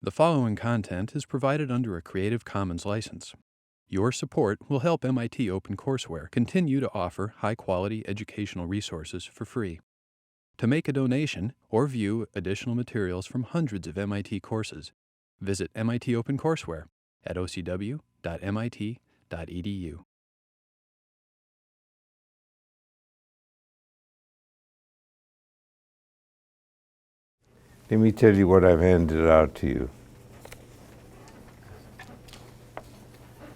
The following content is provided under a Creative Commons license. Your support will help MIT OpenCourseware continue to offer high-quality educational resources for free. To make a donation or view additional materials from hundreds of MIT courses, visit MIT OpenCourseware at ocw.mit.edu. Let me tell you what I've handed out to you.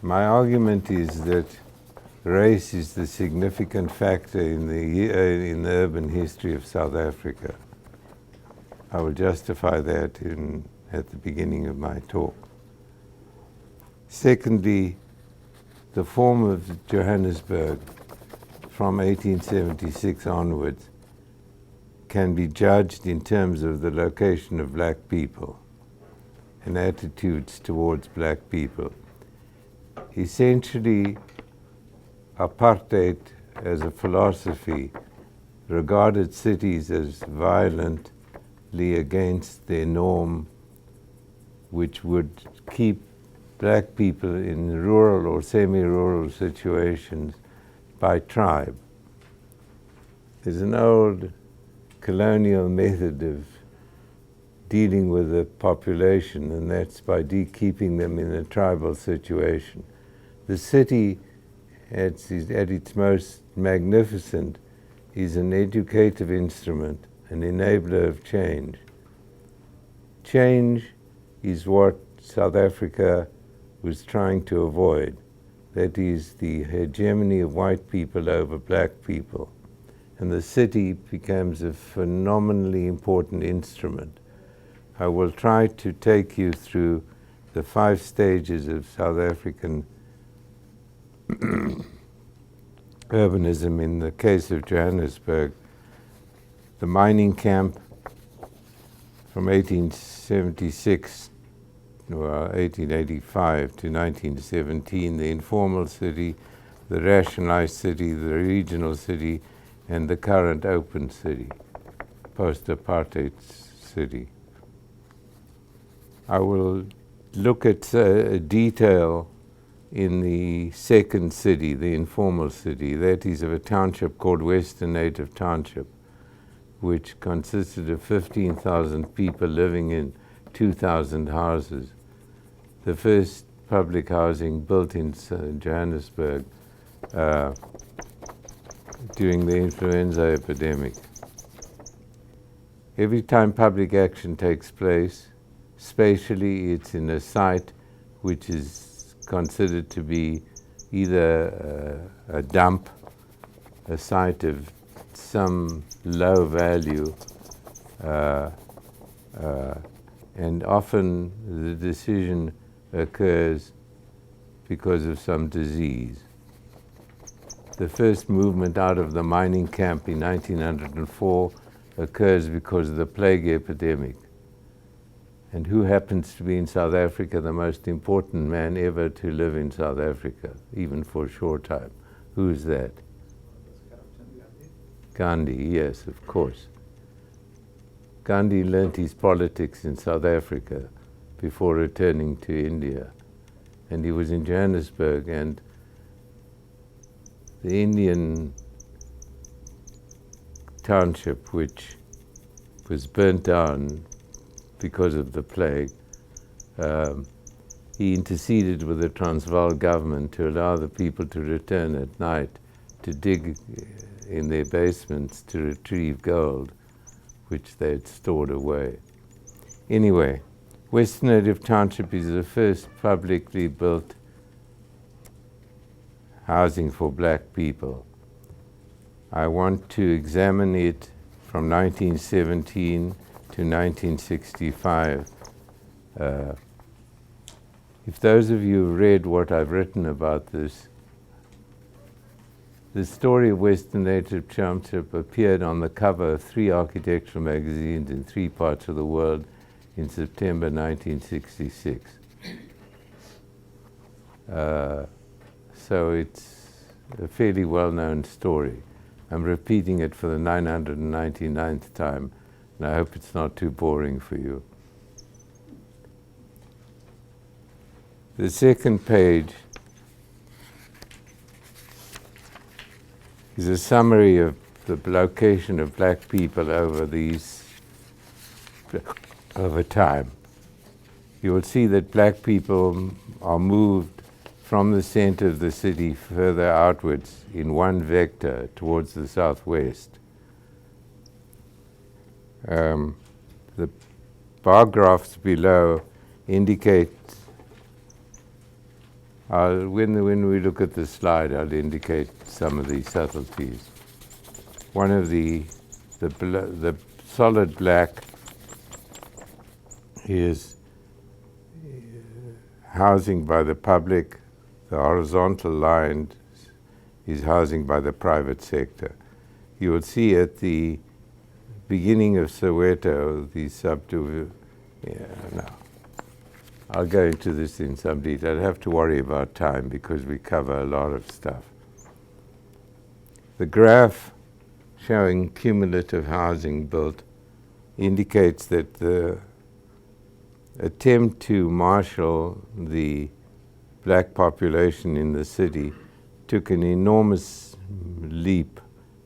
My argument is that race is the significant factor in the urban history of South Africa. I will justify that at the beginning of my talk. Secondly, the form of Johannesburg from 1876 onwards can be judged in terms of the location of black people and attitudes towards black people. Essentially, apartheid as a philosophy regarded cities as violently against their norm, which would keep black people in rural or semi-rural situations by tribe. There's an old colonial method of dealing with the population, and that's by keeping them in a tribal situation. The city, at its most magnificent, is an educative instrument, an enabler of change. Change is what South Africa was trying to avoid. That is the hegemony of white people over black people. And the city becomes a phenomenally important instrument. I will try to take you through the 5 stages of South African urbanism. In the case of Johannesburg, the mining camp from 1876 or 1885 to 1917, the informal city, the rationalized city, the regional city, and the current open city, post-apartheid city. I will look at detail in the second city, the informal city, that is of a township called Western Native Township, which consisted of 15,000 people living in 2,000 houses. The first public housing built in Johannesburg during the influenza epidemic. Every time public action takes place, spatially it's in a site which is considered to be either a dump, a site of some low value, and often the decision occurs because of some disease. The first movement out of the mining camp in 1904 occurs because of the plague epidemic. And who happens to be in South Africa the most important man ever to live in South Africa, even for a short time? Who is that? Gandhi, yes, of course. Gandhi learnt his politics in South Africa before returning to India. And he was in Johannesburg, and the Indian township, which was burnt down because of the plague, he interceded with the Transvaal government to allow the people to return at night to dig in their basements to retrieve gold, which they had stored away. Anyway, Western Native Township is the first publicly built housing for black people. I want to examine it from 1917 to 1965. If those of you read what I've written about this, the story of Western Native Township appeared on the cover of 3 architectural magazines in 3 parts of the world in September 1966. So it's a fairly well-known story. I'm repeating it for the 999th time, and I hope it's not too boring for you. The second page is a summary of the location of black people over time. You will see that black people are moved from the center of the city further outwards in one vector towards the southwest. The bar graphs below indicate, when we look at the slide, I'll indicate some of these subtleties. One of the solid black is housing by the public. The horizontal line is housing by the private sector. You will see at the beginning of Soweto, the subdivision. I'll go into this in some detail. I don't have to worry about time because we cover a lot of stuff. The graph showing cumulative housing built indicates that the attempt to marshal the black population in the city took an enormous leap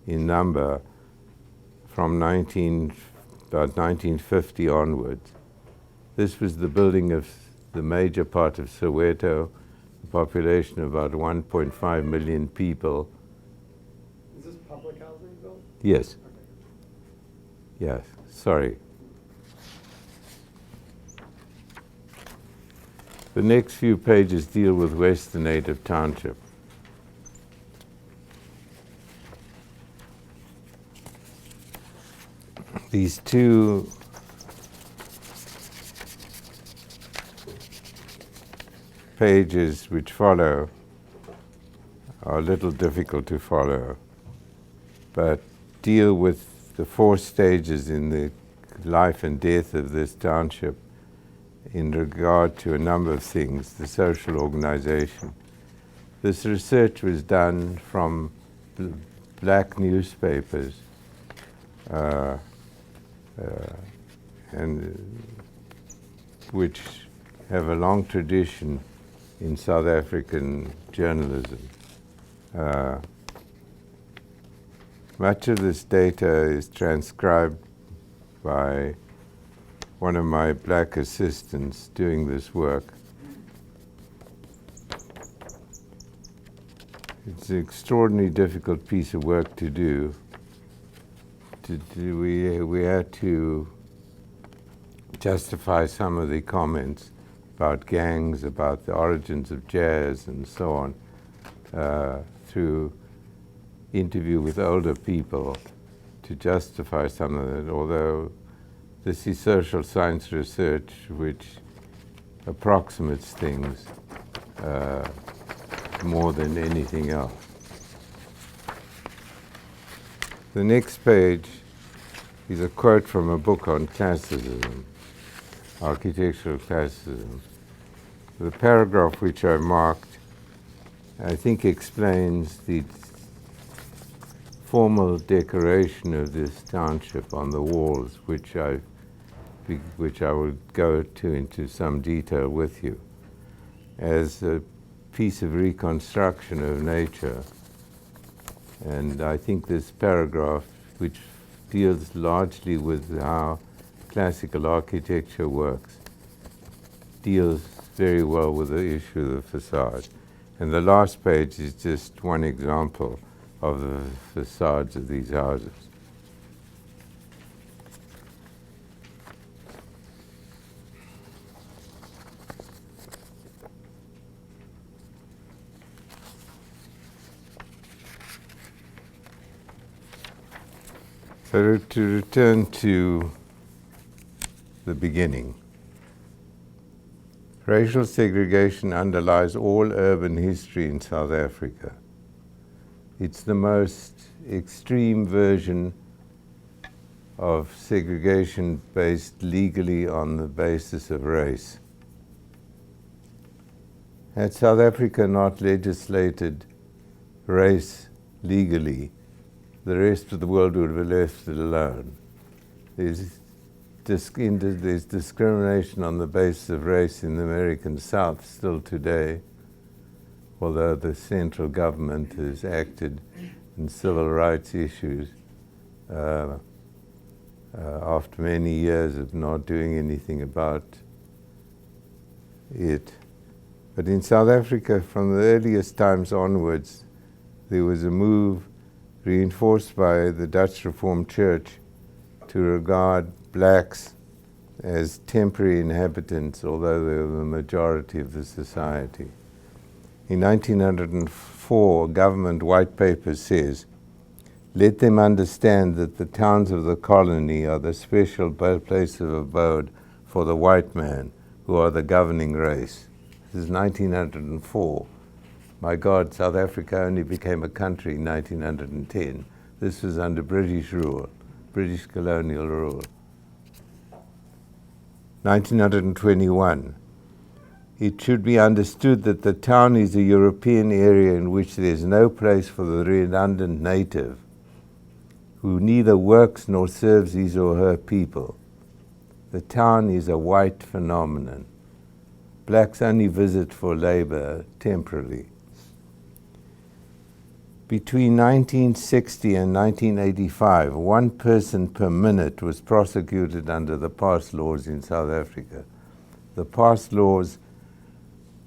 in number from about 1950 onwards. This was the building of the major part of Soweto, a population of about 1.5 million people. Is this public housing built? Yes. Okay. Yes, sorry. The next few pages deal with Western Native Township. These two pages which follow are a little difficult to follow, but deal with the 4 stages in the life and death of this township in regard to a number of things, the social organization. This research was done from black newspapers and which have a long tradition in South African journalism. Much of this data is transcribed by one of my black assistants doing this work. It's an extraordinarily difficult piece of work to do. We had to justify some of the comments about gangs, about the origins of jazz, and so on, through interview with older people to justify some of it, although this is social science research which approximates things more than anything else. The next page is a quote from a book on classicism, architectural classicism. The paragraph which I marked, I think, explains the formal decoration of this township on the walls, which I will go into some detail with you, as a piece of reconstruction of nature. And I think this paragraph, which deals largely with how classical architecture works, deals very well with the issue of the facade. And the last page is just one example of the facades of these houses. So to return to the beginning. Racial segregation underlies all urban history in South Africa. It's the most extreme version of segregation based legally on the basis of race. Had South Africa not legislated race legally, the rest of the world would have left it alone. There's there's discrimination on the basis of race in the American South still today, although the central government has acted in civil rights issues after many years of not doing anything about it. But in South Africa, from the earliest times onwards, there was a move reinforced by the Dutch Reformed Church to regard blacks as temporary inhabitants, although they were the majority of the society. In 1904, a government white paper says, "Let them understand that the towns of the colony are the special place of abode for the white man, who are the governing race." This is 1904. My God, South Africa only became a country in 1910. This was under British rule, British colonial rule. 1921. It should be understood that the town is a European area in which there is no place for the redundant native, who neither works nor serves his or her people. The town is a white phenomenon. Blacks only visit for labor temporarily. Between 1960 and 1985, 1 person per minute was prosecuted under the pass laws in South Africa. The pass laws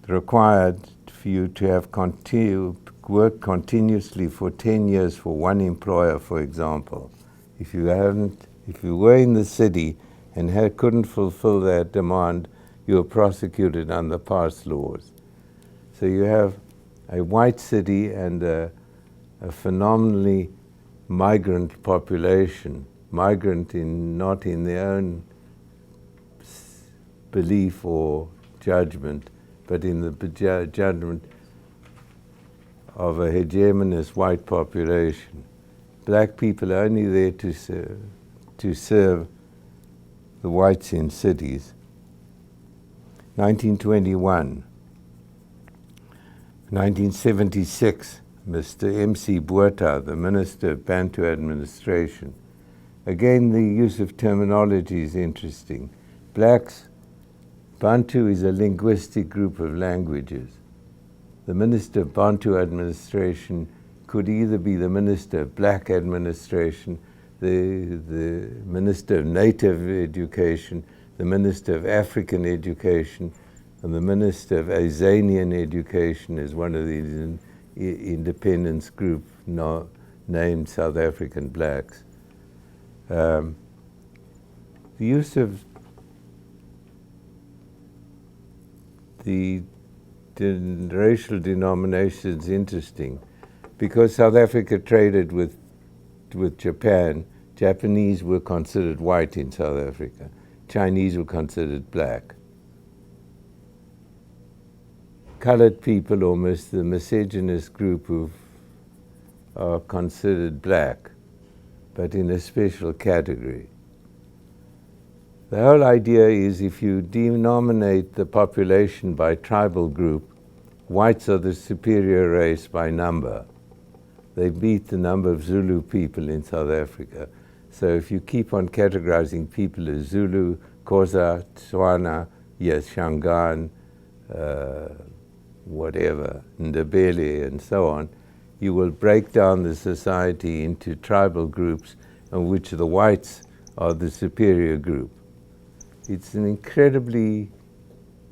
required for you to have work continuously for 10 years for one employer, for example. If you were in the city and couldn't fulfill that demand, you were prosecuted under pass laws. So you have a white city and a phenomenally migrant population, migrant not in their own belief or judgment, but in the judgment of a hegemonous white population. Black people are only there to serve the whites in cities. 1921. 1976, Mr. M.C. Botha, the Minister of Bantu Administration. Again, the use of terminology is interesting. Blacks, Bantu is a linguistic group of languages. The Minister of Bantu Administration could either be the Minister of Black Administration, the Minister of Native Education, the Minister of African Education, and the Minister of Azanian Education is one of these independence group named South African blacks. The use of the racial denomination is interesting because South Africa traded with Japan. Japanese were considered white in South Africa. Chinese were considered black. Colored people, almost the misogynist group who are considered black, but in a special category. The whole idea is if you denominate the population by tribal group, whites are the superior race by number. They beat the number of Zulu people in South Africa. So if you keep on categorizing people as Zulu, Xhosa, Tswana, yes, Shangaan, whatever, Ndebele, and so on, you will break down the society into tribal groups in which the whites are the superior group. It's an incredibly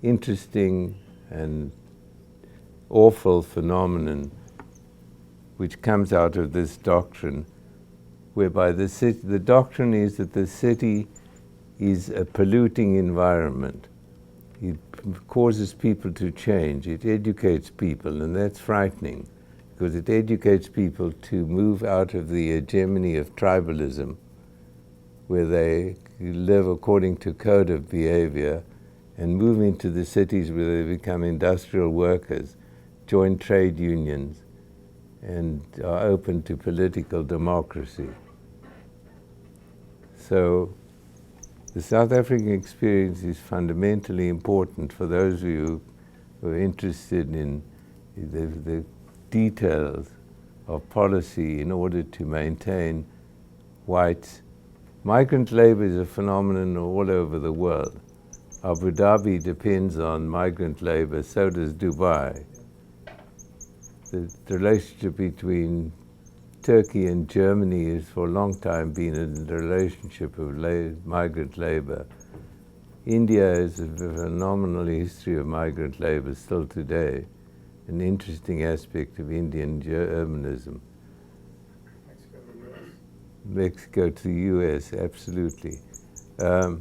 interesting and awful phenomenon which comes out of this doctrine, whereby the doctrine is that the city is a polluting environment. It causes people to change. It educates people, and that's frightening because it educates people to move out of the hegemony of tribalism, where they live according to code of behavior, and move into the cities where they become industrial workers, join trade unions, and are open to political democracy. So the South African experience is fundamentally important for those of you who are interested in the details of policy in order to maintain whites, Migrant labor is a phenomenon all over the world. Abu Dhabi depends on migrant labor, so does Dubai. The relationship between Turkey and Germany has for a long time been a relationship of migrant labor. India has a phenomenal history of migrant labor still today, an interesting aspect of Indian urbanism. Mexico to the US, absolutely. I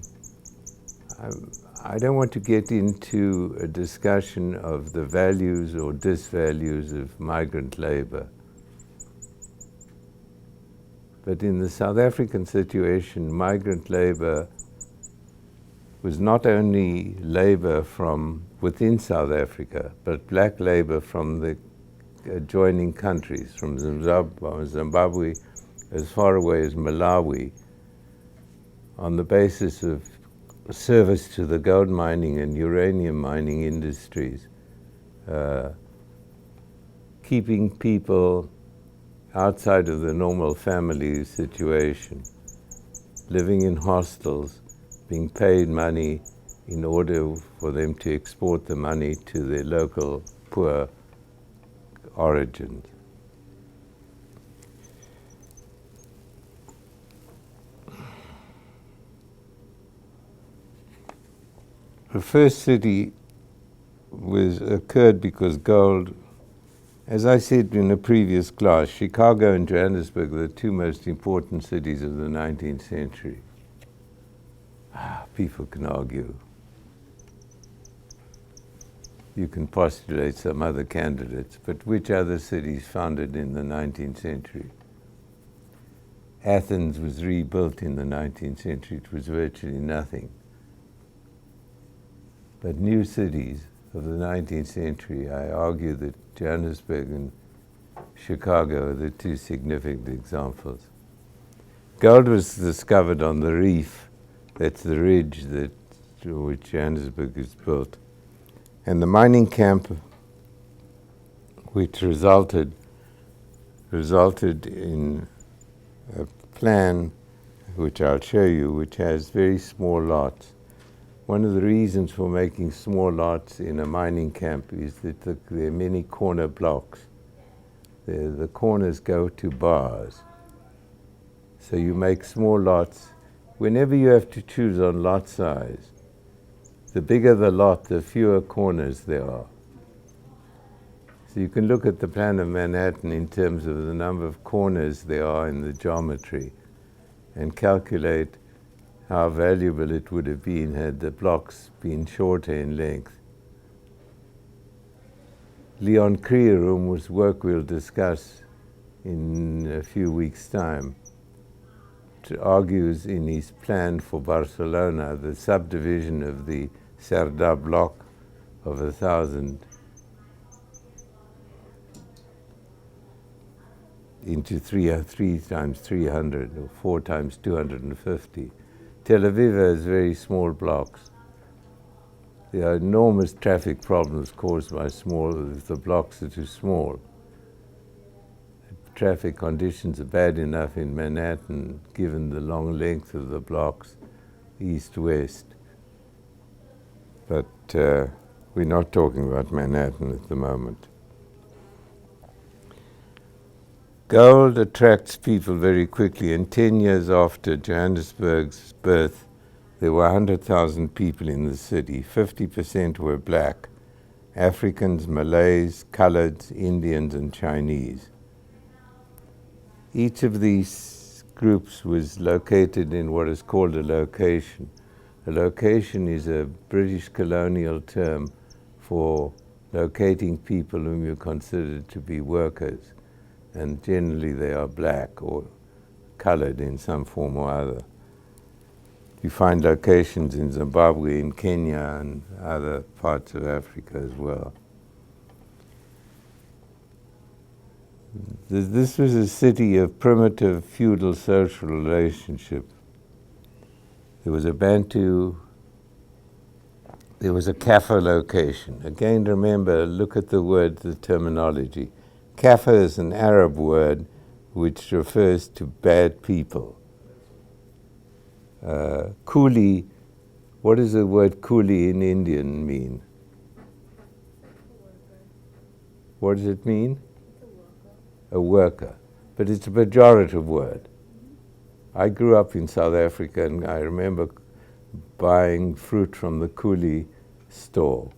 don't want to get into a discussion of the values or disvalues of migrant labor. But in the South African situation, migrant labor was not only labor from within South Africa, but black labor from the adjoining countries, from Zimbabwe as far away as Malawi, on the basis of service to the gold mining and uranium mining industries, keeping people outside of the normal family situation, living in hostels, being paid money in order for them to export the money to their local poor origins. The first city occurred because gold, as I said in a previous class, Chicago and Johannesburg were the two most important cities of the 19th century. People can argue. You can postulate some other candidates, but which other cities founded in the 19th century? Athens was rebuilt in the 19th century. It was virtually nothing. But new cities of the 19th century, I argue that Johannesburg and Chicago are the two significant examples. Gold was discovered on the reef. That's the ridge to which Johannesburg is built. And the mining camp, which resulted in a plan, which I'll show you, which has very small lots. One of the reasons for making small lots in a mining camp is that there are many corner blocks. The corners go to bars. So you make small lots. Whenever you have to choose on lot size, the bigger the lot, the fewer corners there are. So you can look at the plan of Manhattan in terms of the number of corners there are in the geometry and calculate how valuable it would have been had the blocks been shorter in length. Leon Krier, whose work we'll discuss in a few weeks' time, argues in his plan for Barcelona, the subdivision of the Cerdà block of 1,000 into 3 times 300 or 4 times 250. Tel Aviv has very small blocks. There are enormous traffic problems caused by if the blocks are too small. Traffic conditions are bad enough in Manhattan, given the long length of the blocks, east-west. But we're not talking about Manhattan at the moment. Gold attracts people very quickly, and 10 years after Johannesburg's birth, there were 100,000 people in the city. 50% were black, Africans, Malays, coloreds, Indians, and Chinese. Each of these groups was located in what is called a location. A location is a British colonial term for locating people whom you consider to be workers. And generally they are black or colored in some form or other. You find locations in Zimbabwe, in Kenya, and other parts of Africa as well. This was a city of primitive feudal social relationship. There was a Bantu, there was a Kafir location. Again, remember, look at the terminology. Kafir is an Arab word which refers to bad people. Coolie, what does the word coolie in Indian mean? What does it mean? A worker. But it's a pejorative word. I grew up in South Africa and I remember buying fruit from the coolie store.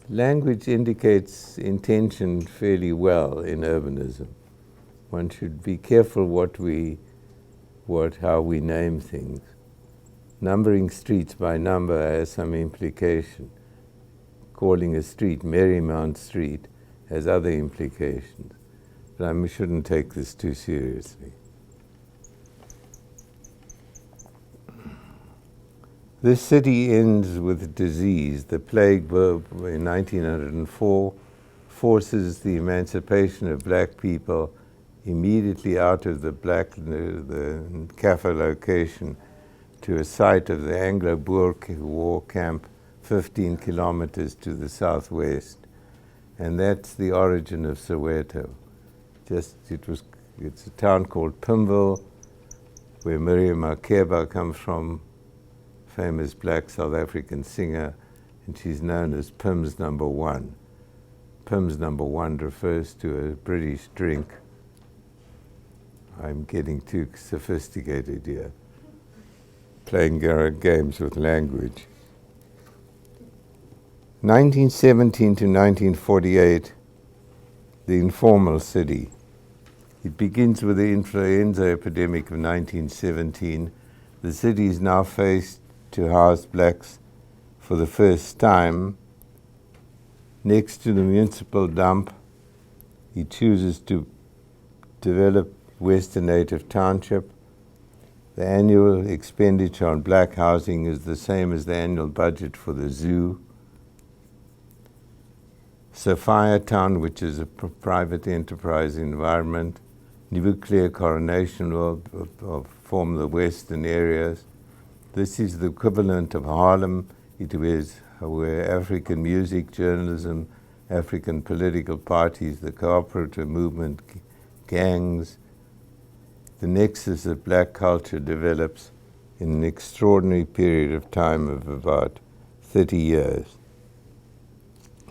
Language indicates intention fairly well in urbanism. One should be careful how we name things. Numbering streets by number has some implication. Calling a street Marymount Street has other implications. But we shouldn't take this too seriously. This city ends with disease. The plague in 1904 forces the emancipation of black people immediately out of the Kaffa location to a site of the Anglo-Boer war camp 15 kilometers to the southwest. And that's the origin of Soweto. It's a town called Pimville, where Miriam Makeba comes from, famous black South African singer, and she's known as Pim's number one. Pim's number one refers to a British drink. I'm getting too sophisticated here, playing games with language. 1917 to 1948, the informal city. It begins with the influenza epidemic of 1917. The city is now faced to house blacks for the first time. Next to the municipal dump, he chooses to develop Western Native Township. The annual expenditure on black housing is the same as the annual budget for the zoo. Sophia Town, which is a private enterprise environment. Nuclear Coronation will form the western areas. This is the equivalent of Harlem. It is where African music, journalism, African political parties, the cooperative movement, gangs, the nexus of black culture develops in an extraordinary period of time of about 30 years.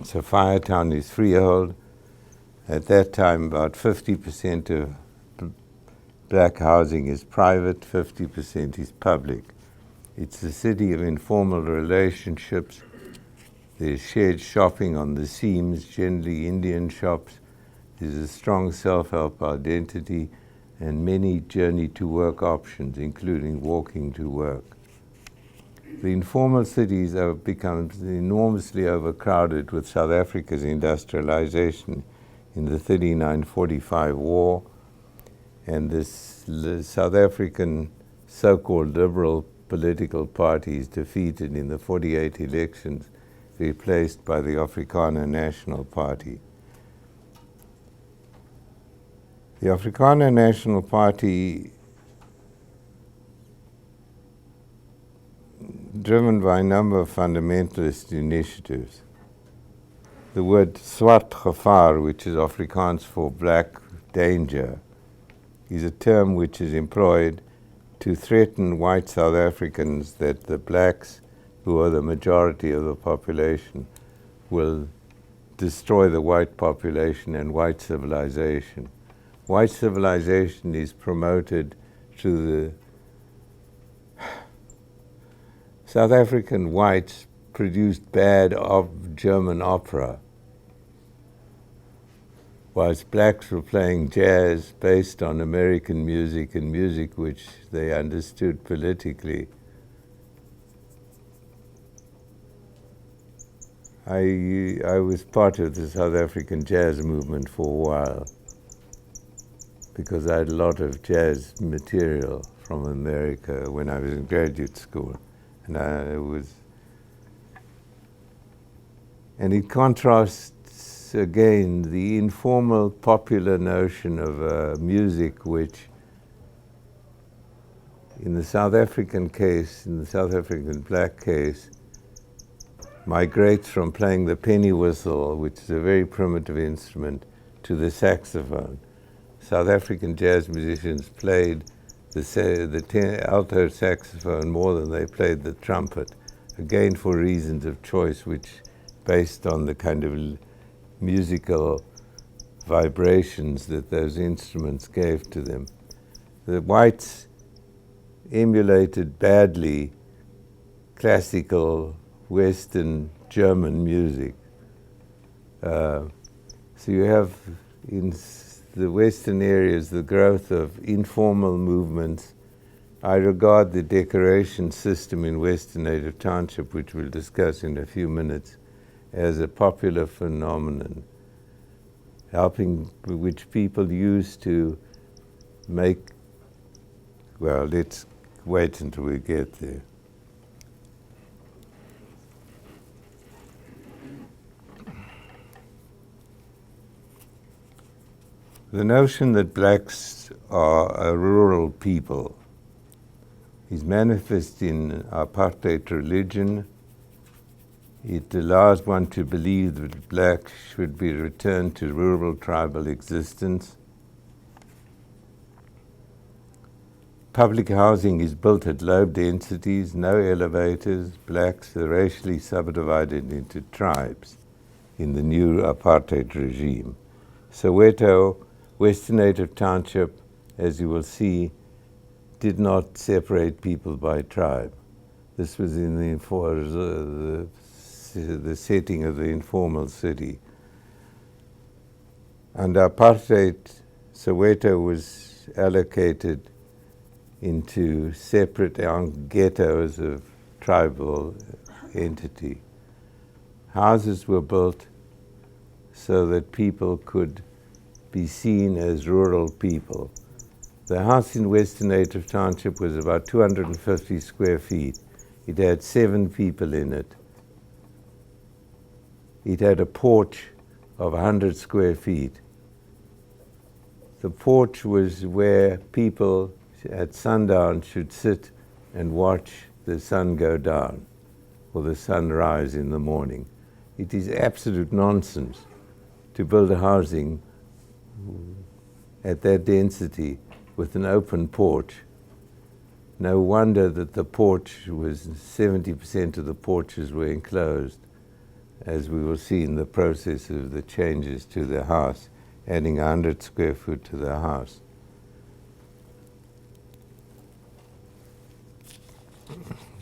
Sophia Town is freehold. At that time, about 50% of black housing is private, 50% is public. It's a city of informal relationships. There's shared shopping on the seams, generally Indian shops. There's a strong self-help identity and many journey-to-work options, including walking to work. The informal cities have become enormously overcrowded with South Africa's industrialization in the 39-45 war, and this South African so-called liberal political parties defeated in the 48 elections, replaced by the Afrikaner National Party. The Afrikaner National Party, driven by a number of fundamentalist initiatives. The word swart gevaar, which is Afrikaans for black danger, is a term which is employed to threaten white South Africans that the blacks, who are the majority of the population, will destroy the white population and white civilization. White civilization is promoted through the South African whites produced bad German opera, whilst blacks were playing jazz based on American music and music which they understood politically. I was part of the South African jazz movement for a while because I had a lot of jazz material from America when I was in graduate school. And it contrasts again the informal popular notion of music which in the South African case, in the South African black case, migrates from playing the penny whistle, which is a very primitive instrument, to the saxophone. South African jazz musicians played the alto saxophone more than they played the trumpet, again for reasons of choice, which based on the kind of musical vibrations that those instruments gave to them. The whites emulated badly classical Western German music. So you have in the Western areas the growth of informal movements. I regard the decoration system in Western Native Township, which we'll discuss in a few minutes, as a popular phenomenon, which people use to make, well, let's wait until we get there. The notion that blacks are a rural people is manifest in apartheid religion. It allows one to believe that blacks should be returned to rural tribal existence. Public housing is built at low densities, no elevators. Blacks are racially subdivided into tribes in the new apartheid regime. Soweto, Western Native Township, as you will see, did not separate people by tribe. This was in the setting of the informal city. Under apartheid, Soweto was allocated into separate ghettos of tribal entity. Houses were built so that people could be seen as rural people. The house in Western Native Township was about 250 square feet. It had 7 people in it. It had a porch of 100 square feet. The porch was where people at sundown should sit and watch the sun go down or the sun rise in the morning. It is absolute nonsense to build a housing at that density with an open porch. No wonder that the porch was 70% of the porches were enclosed, as we will see in the process of the changes to the house, adding 100 square foot to the house.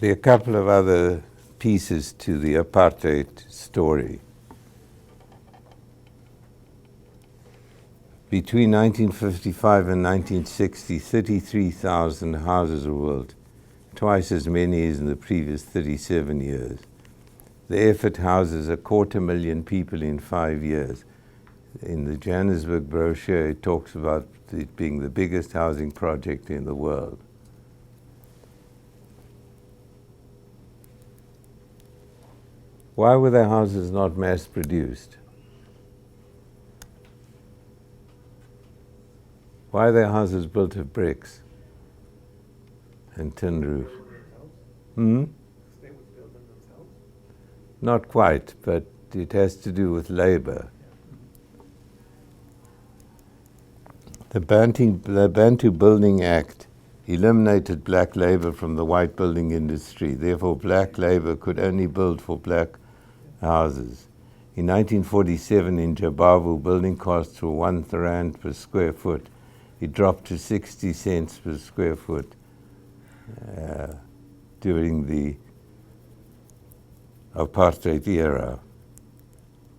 There are a couple of other pieces to the apartheid story. Between 1955 and 1960, 33,000 houses were built, twice as many as in the previous 37 years. The effort houses 250,000 people in 5 years. In the Johannesburg brochure, it talks about it being the biggest housing project in the world. Why were the houses not mass-produced? Why are their houses built of bricks and tin roofs? They would build them themselves? Not quite, but it has to do with labor. The Bantu Building Act eliminated black labor from the white building industry. Therefore, black labor could only build for black houses. In 1947, in Jabavu, building costs were 1 rand per square foot. It dropped to 60 cents per square foot during the apartheid era.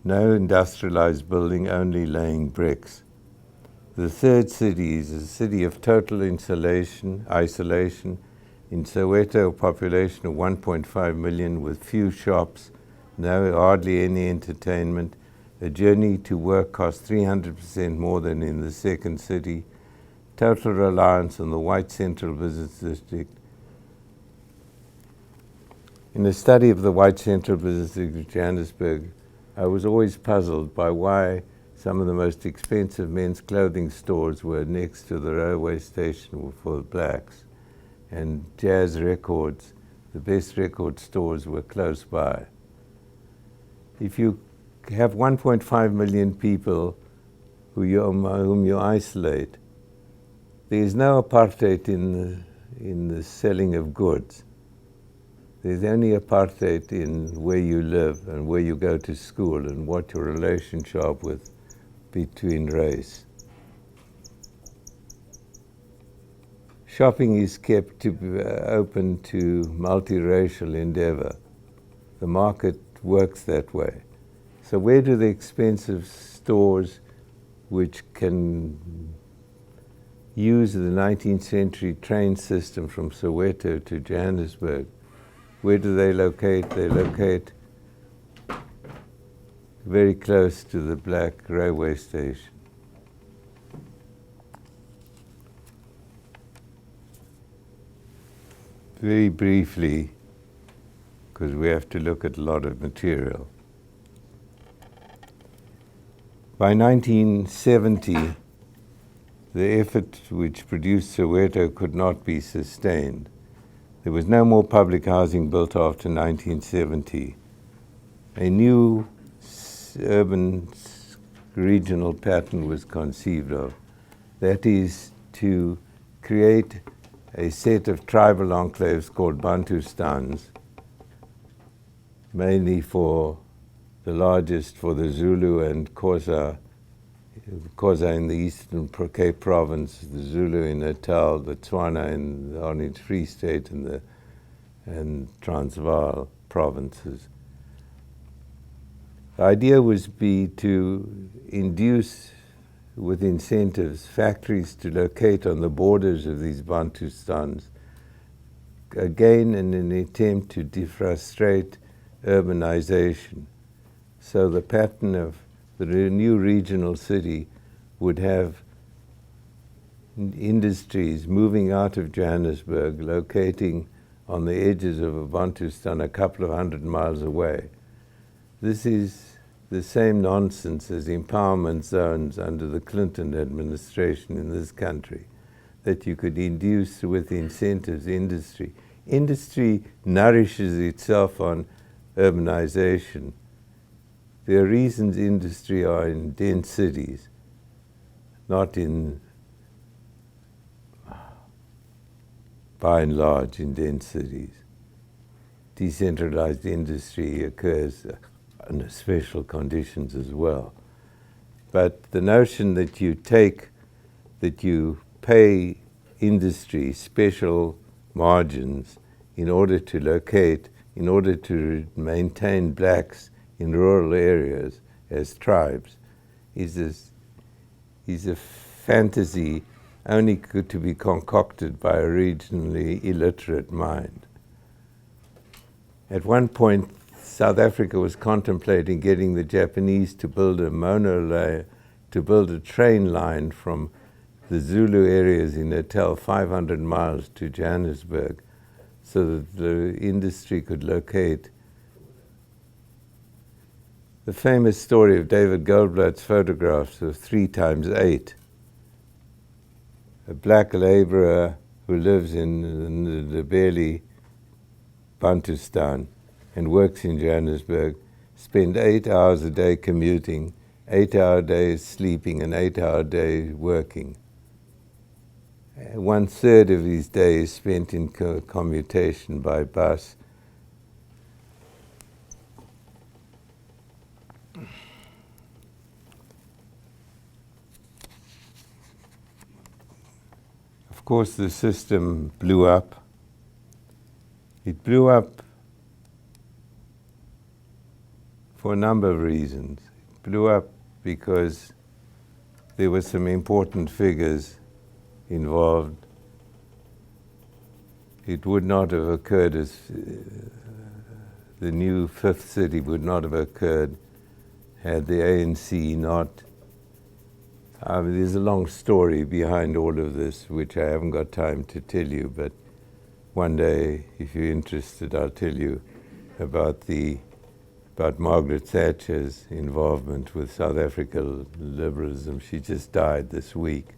No industrialized building, only laying bricks. The third city is a city of total isolation. In Soweto, a population of 1.5 million with few shops, hardly any entertainment. A journey to work costs 300% more than in the second city. Total reliance on the white central business district. In a study of the white central business district of Johannesburg, I was always puzzled by why some of the most expensive men's clothing stores were next to the railway station for blacks, and jazz records, the best record stores, were close by. If you have 1.5 million people whom you isolate, There's no apartheid in the selling of goods. There's only apartheid in where you live and where you go to school and what your relationship with between race. Shopping is kept to be open to multiracial endeavor. The market works that way. So where do the expensive stores which can use the 19th century train system from Soweto to Johannesburg, where do they locate? They locate very close to the black railway station. Very briefly, because we have to look at a lot of material. By 1970, the effort which produced Soweto could not be sustained. There was no more public housing built after 1970. A new urban regional pattern was conceived of. That is to create a set of tribal enclaves called Bantustans, mainly for the largest for the Zulu and Xhosa in the Eastern Cape Province, the Zulu in Natal, the Tswana in the Orange Free State and Transvaal provinces. The idea was to induce with incentives factories to locate on the borders of these Bantustans, again in an attempt to defrustrate urbanization. So the pattern of the new regional city would have industries moving out of Johannesburg, locating on the edges of a Bantustan a couple of 100 miles away. This is the same nonsense as empowerment zones under the Clinton administration in this country, that you could induce with incentives industry. Industry nourishes itself on urbanization. There are reasons industry are in dense cities, not in, by and large, in dense cities. Decentralized industry occurs under special conditions as well. But the notion that you pay industry special margins in order to locate, in order to maintain blacks in rural areas as tribes is a fantasy only to be concocted by a regionally illiterate mind. At one point, South Africa was contemplating getting the Japanese to build a train line from the Zulu areas in Natal 500 miles to Johannesburg so that the industry could locate. The famous story of David Goldblatt's photographs of 3x8. A black laborer who lives in the Ndebele Bantustan and works in Johannesburg spend 8 hours a day commuting, 8-hour days sleeping, and 8-hour days working. 1/3 of his day is spent in commutation by bus. Of course, the system blew up. It blew up for a number of reasons. It blew up because there were some important figures involved. It would not have occurred as the new fifth city would not have occurred had the ANC not. There's a long story behind all of this, which I haven't got time to tell you, but one day, if you're interested, I'll tell you about Margaret Thatcher's involvement with South African liberalism. She just died this week.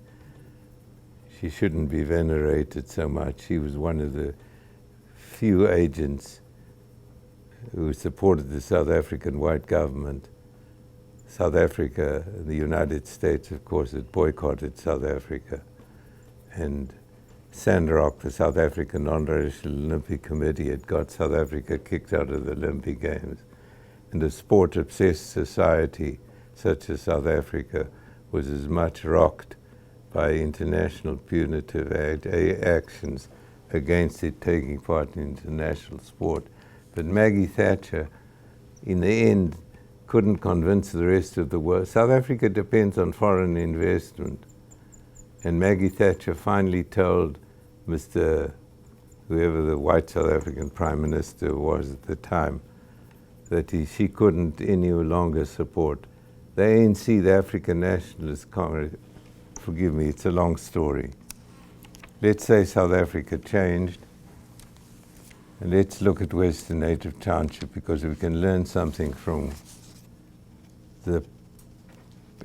She shouldn't be venerated so much. She was one of the few agents who supported the South African white government. South Africa, the United States, of course, had boycotted South Africa. and Sandrock, the South African Non-Racial Olympic Committee, had got South Africa kicked out of the Olympic Games. And a sport-obsessed society such as South Africa was as much rocked by international punitive actions against it taking part in international sport. But Maggie Thatcher, in the end, couldn't convince the rest of the world. South Africa depends on foreign investment. And Maggie Thatcher finally told Mr. whoever the white South African Prime Minister was at the time, that she couldn't any longer support the ANC, the African Nationalist Congress. Forgive me, it's a long story. Let's say South Africa changed, and let's look at Western Native Township, because we can learn something from the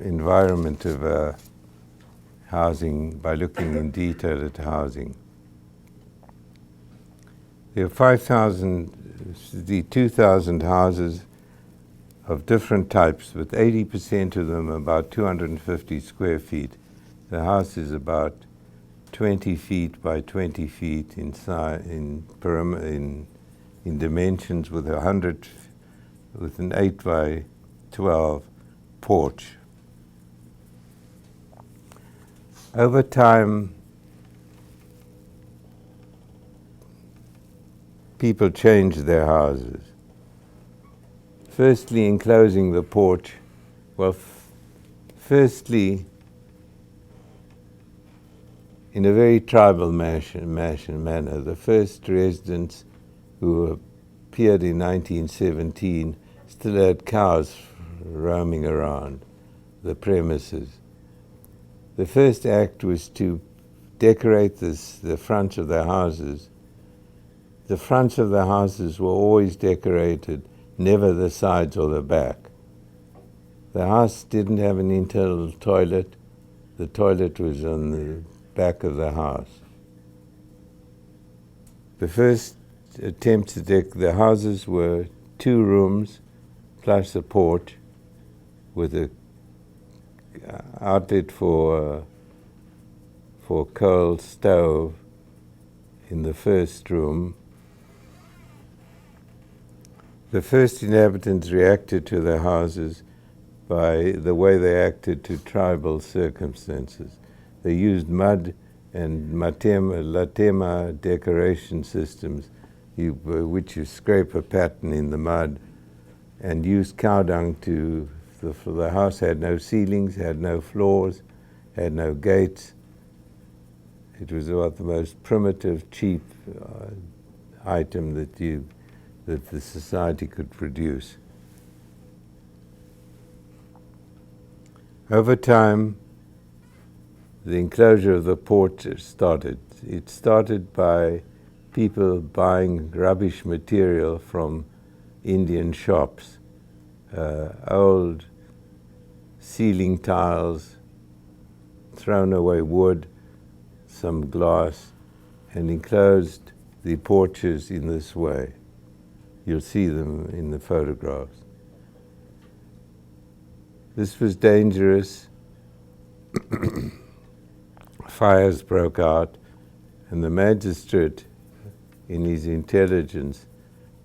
environment of housing by looking in detail at housing. There are 2,000 houses of different types, with 80% of them about 250 square feet. The house is about 20 feet by 20 feet in dimensions, with an 8 by 12 porch. Over time, people changed their houses. Firstly, enclosing the porch. Well, firstly, in a very tribal manner, the first residents who appeared in 1917 still had cows roaming around the premises. The first act was to decorate the fronts of the houses. The fronts of the houses were always decorated, never the sides or the back. The house didn't have an internal toilet. The toilet was on the back of the house. The first attempt to the houses were 2 rooms plus a porch with a outlet for coal stove in the first room. The first inhabitants reacted to their houses by the way they acted to tribal circumstances. They used mud and latema decoration systems, which you scrape a pattern in the mud, and used cow dung to. The house had no ceilings, had no floors, had no gates. It was about the most primitive, cheap item that the society could produce. Over time, the enclosure of the porch started. It started by people buying rubbish material from Indian shops, old ceiling tiles, thrown away wood, some glass, and enclosed the porches in this way. You'll see them in the photographs. This was dangerous. Fires broke out, and the magistrate, in his intelligence,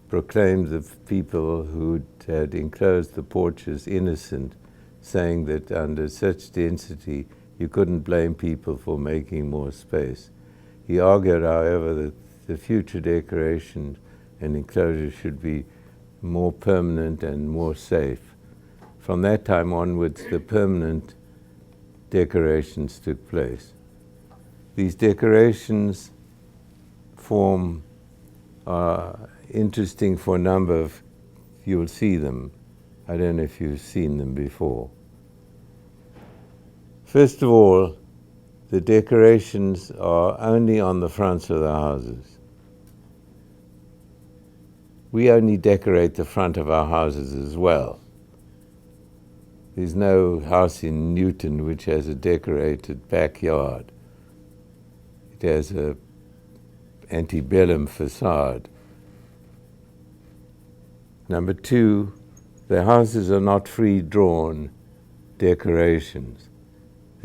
proclaimed the people who had enclosed the porches innocent, saying that under such density you couldn't blame people for making more space. He argued, however, that the future decoration and enclosure should be more permanent and more safe. From that time onwards, the permanent decorations took place. These decorations are interesting for a number of, you'll see them. I don't know if you've seen them before. First of all, the decorations are only on the fronts of the houses. We only decorate the front of our houses as well. There's no house in Newton which has a decorated backyard. It has a antebellum facade. Number 2, the houses are not free-drawn decorations.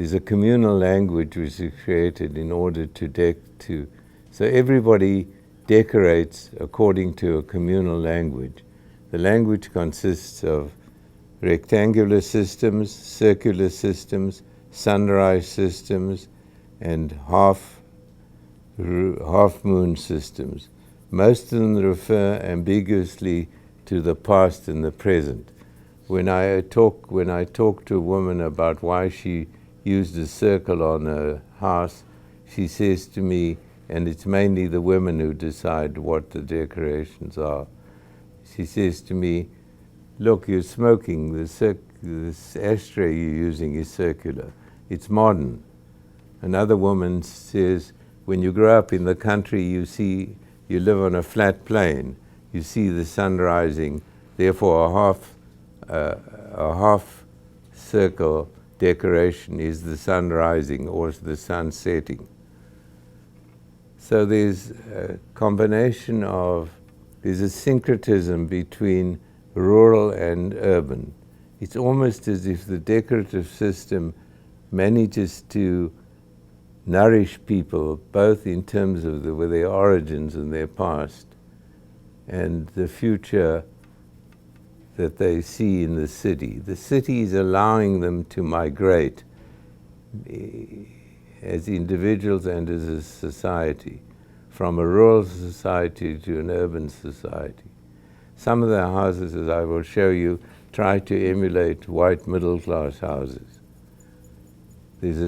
There's a communal language which is created in order so everybody decorates according to a communal language. The language consists of rectangular systems, circular systems, sunrise systems, and half moon systems. Most of them refer ambiguously to the past and the present. When I talk to a woman about why she used a circle on a house, she says to me, and it's mainly the women who decide what the decorations are. She says to me, look, you're smoking, this ashtray you're using is circular. It's modern. Another woman says, when you grow up in the country, you live on a flat plain, you see the sun rising, therefore a half circle decoration is the sun rising or the sun setting. So there's a combination there's a syncretism between rural and urban. It's almost as if the decorative system manages to nourish people both in terms of their origins and their past and the future that they see in the city. The city is allowing them to migrate as individuals and as a society, from a rural society to an urban society. Some of the houses, as I will show you, try to emulate white middle-class houses. There's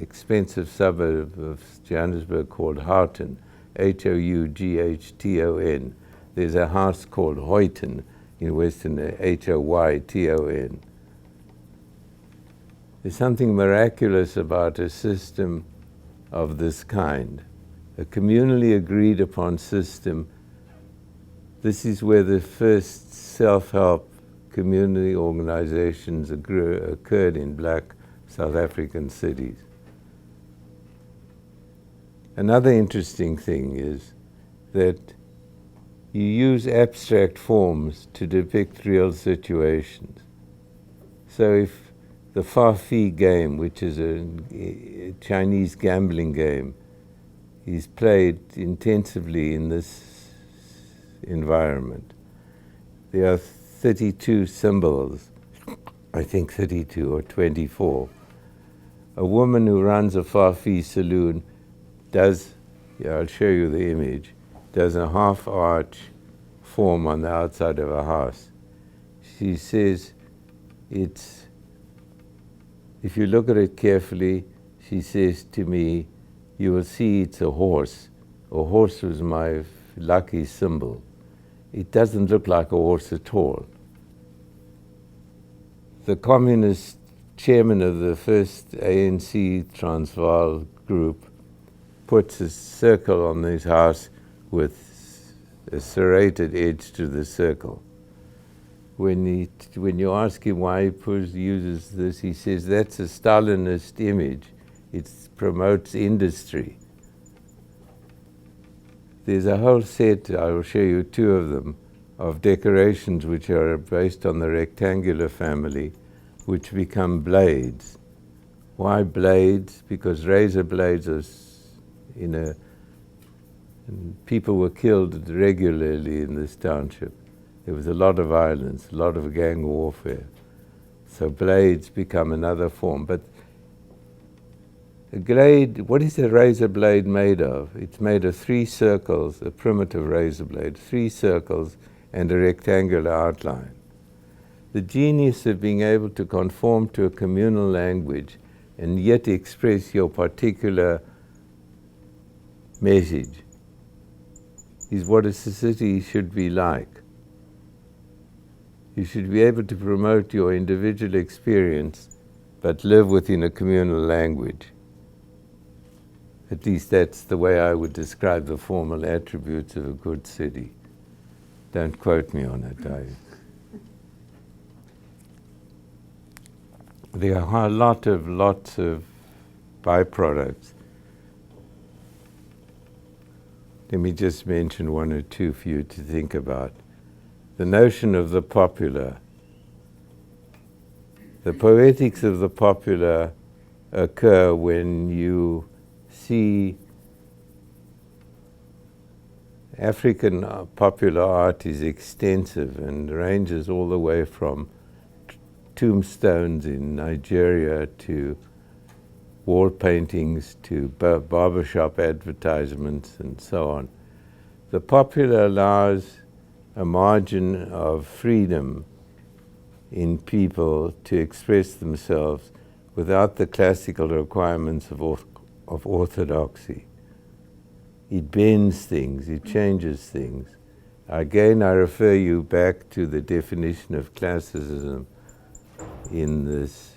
expensive suburb of Johannesburg called Houghton, H-O-U-G-H-T-O-N. There's a house called Hoyton in Western, H-O-Y-T-O-N. There's something miraculous about a system of this kind, a communally agreed upon system. This is where the first self-help community organizations occurred in black South African cities. Another interesting thing is that you use abstract forms to depict real situations. So if the Fa-Fi game, which is a Chinese gambling game, is played intensively in this environment, there are 32 symbols, I think 32 or 24. A woman who runs a Fa-Fi saloon I'll show you the image, does a half arch form on the outside of a house. She says if you look at it carefully, she says to me, you will see it's a horse. A horse was my lucky symbol. It doesn't look like a horse at all. The communist chairman of the first ANC Transvaal group puts a circle on his house with a serrated edge to the circle. When you ask him why he uses this, he says that's a Stalinist image. It promotes industry. There's a whole set, I will show you two of them, of decorations which are based on the rectangular family, which become blades. Why blades? Because razor blades are people were killed regularly in this township. There was a lot of violence, a lot of gang warfare. So blades become another form. But a blade, what is a razor blade made of? It's made of 3 circles, a primitive razor blade, 3 circles and a rectangular outline. The genius of being able to conform to a communal language and yet express your particular message is what a city should be like. You should be able to promote your individual experience but live within a communal language. At least that's the way I would describe the formal attributes of a good city. Don't quote me on it. There are lots of byproducts. Let me just mention 1 or 2 for you to think about. The notion of the popular. The poetics of the popular occur when you see African popular art is extensive and ranges all the way from tombstones in Nigeria to wall paintings to barbershop advertisements and so on. The popular allows a margin of freedom in people to express themselves without the classical requirements of orthodoxy. It bends things, it changes things. Again, I refer you back to the definition of classicism in this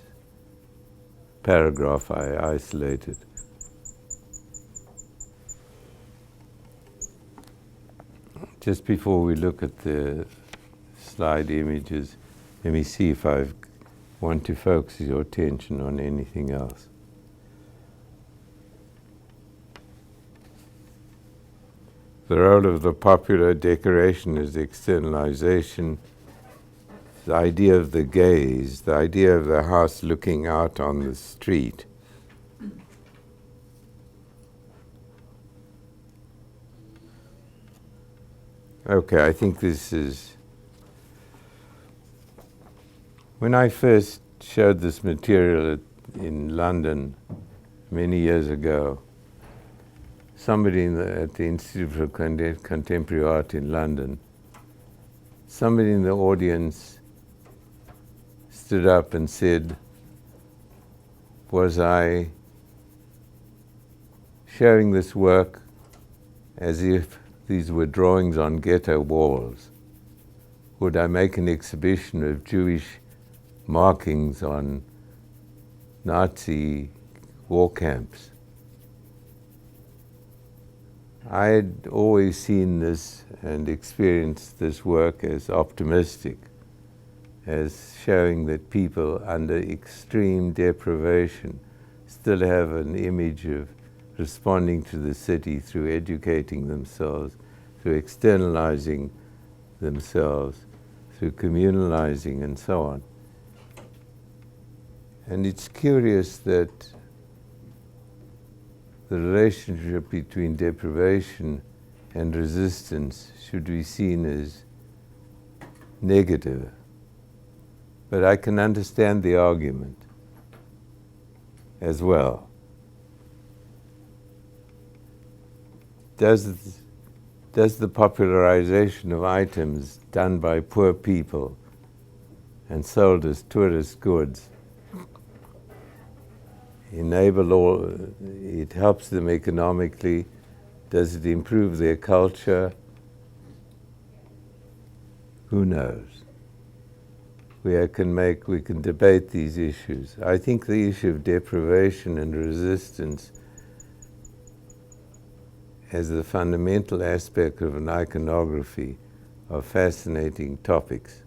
paragraph I isolated. Just before we look at the slide images, let me see if I want to focus your attention on anything else. The role of the popular decoration is externalization. The idea of the gaze, the idea of the house looking out on the street. Okay, I think this is... When I first showed this material in London many years ago, somebody at the Institute for Contemporary Art in London, somebody in the audience stood up and said, was I showing this work as if these were drawings on ghetto walls? Would I make an exhibition of Jewish markings on Nazi war camps? I had always seen this and experienced this work as optimistic, as showing that people under extreme deprivation still have an image of responding to the city through educating themselves, through externalizing themselves, through communalizing and so on. And it's curious that the relationship between deprivation and resistance should be seen as negative. But I can understand the argument as well. Does the popularization of items done by poor people and sold as tourist goods it helps them economically? Does it improve their culture? Who knows? We can debate these issues. I think the issue of deprivation and resistance as the fundamental aspect of an iconography are fascinating topics.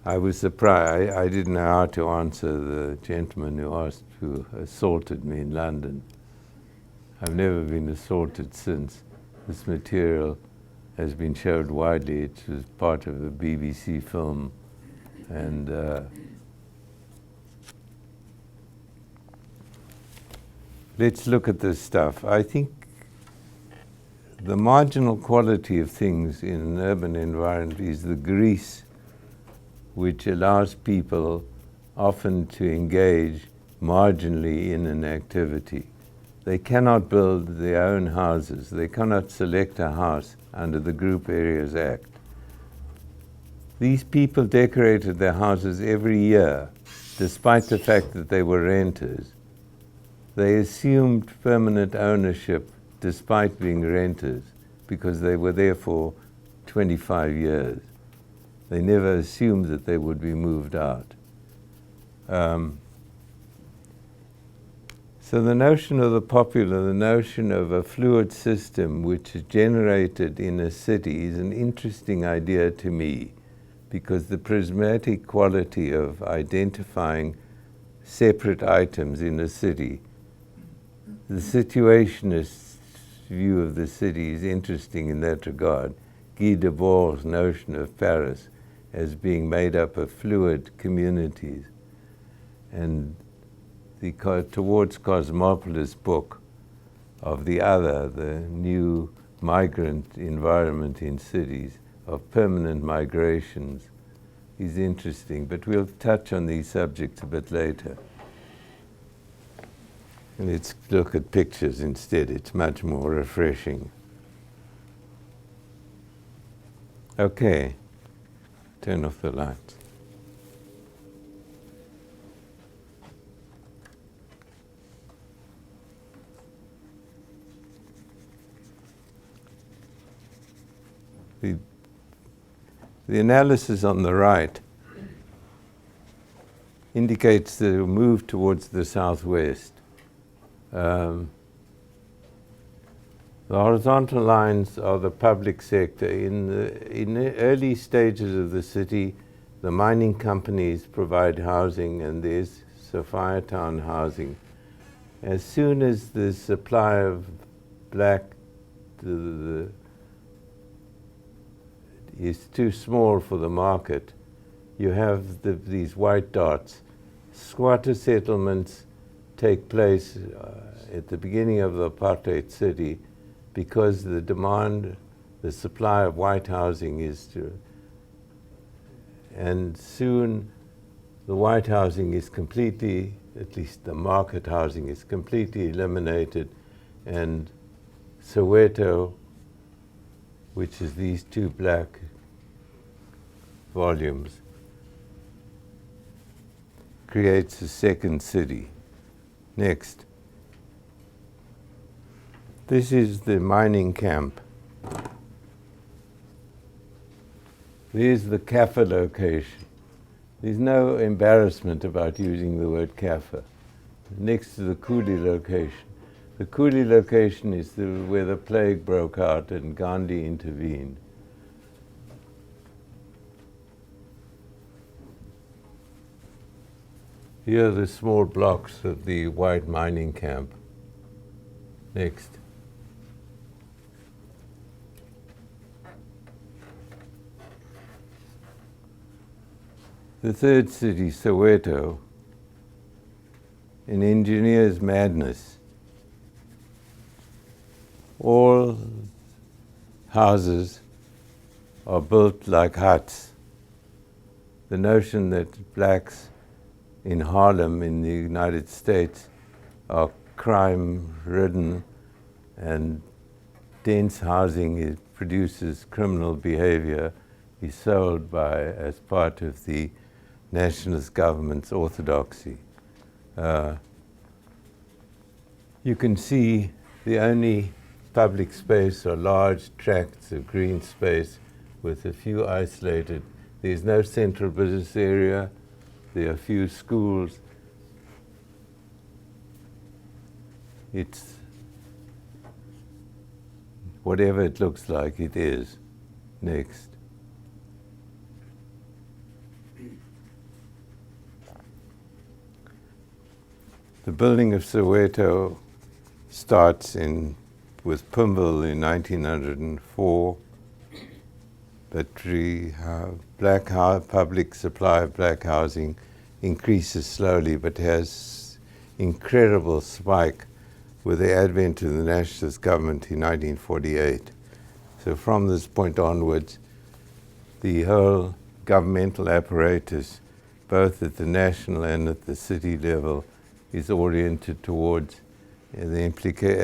I was surprised. I didn't know how to answer the gentleman who assaulted me in London. I've never been assaulted since. This material has been showed widely. It was part of a BBC film, and let's look at this stuff. I think the marginal quality of things in an urban environment is the grease which allows people often to engage marginally in an activity. They cannot build their own houses. They cannot select a house under the Group Areas Act. These people decorated their houses every year, despite the fact that they were renters. They assumed permanent ownership despite being renters, because they were there for 25 years. They never assumed that they would be moved out. So the notion of the popular, the notion of a fluid system which is generated in a city is an interesting idea to me, because the prismatic quality of identifying separate items in a city, the situationist view of the city is interesting in that regard. Guy Debord's notion of Paris as being made up of fluid communities and the Towards Cosmopolis book of the new migrant environment in cities, of permanent migrations, is interesting, but we'll touch on these subjects a bit later. Let's look at pictures instead. It's much more refreshing. Okay, turn off the lights. The analysis on the right indicates the move towards the southwest. The horizontal lines are the public sector. In the early stages of the city, the mining companies provide housing, and there's Soweto housing. As soon as the supply of black is too small for the market, you have these white dots. Squatter settlements take place at the beginning of the apartheid city because the supply of white housing and soon the white housing is completely, at least the market housing is completely eliminated, and Soweto, which is these two black volumes, creates a second city. Next. This is the mining camp. There's the Kaffa location. There's no embarrassment about using the word Kaffa. Next to the Coolie location. The Coolie location is where the plague broke out and Gandhi intervened. Here are the small blocks of the white mining camp. Next. The third city, Soweto, an engineer's madness. All houses are built like huts. The notion that blacks in Harlem in the United States are crime-ridden and dense housing produces criminal behavior is sold as part of the nationalist government's orthodoxy. You can see the only public space are large tracts of green space with a few isolated. There's no central business area. There are few schools. It's whatever it looks like, it is. Next. The building of Soweto starts with Pumble in 1904, but public supply of black housing increases slowly, but has incredible spike with the advent of the nationalist government in 1948. So from this point onwards, the whole governmental apparatus, both at the national and at the city level, is oriented towards the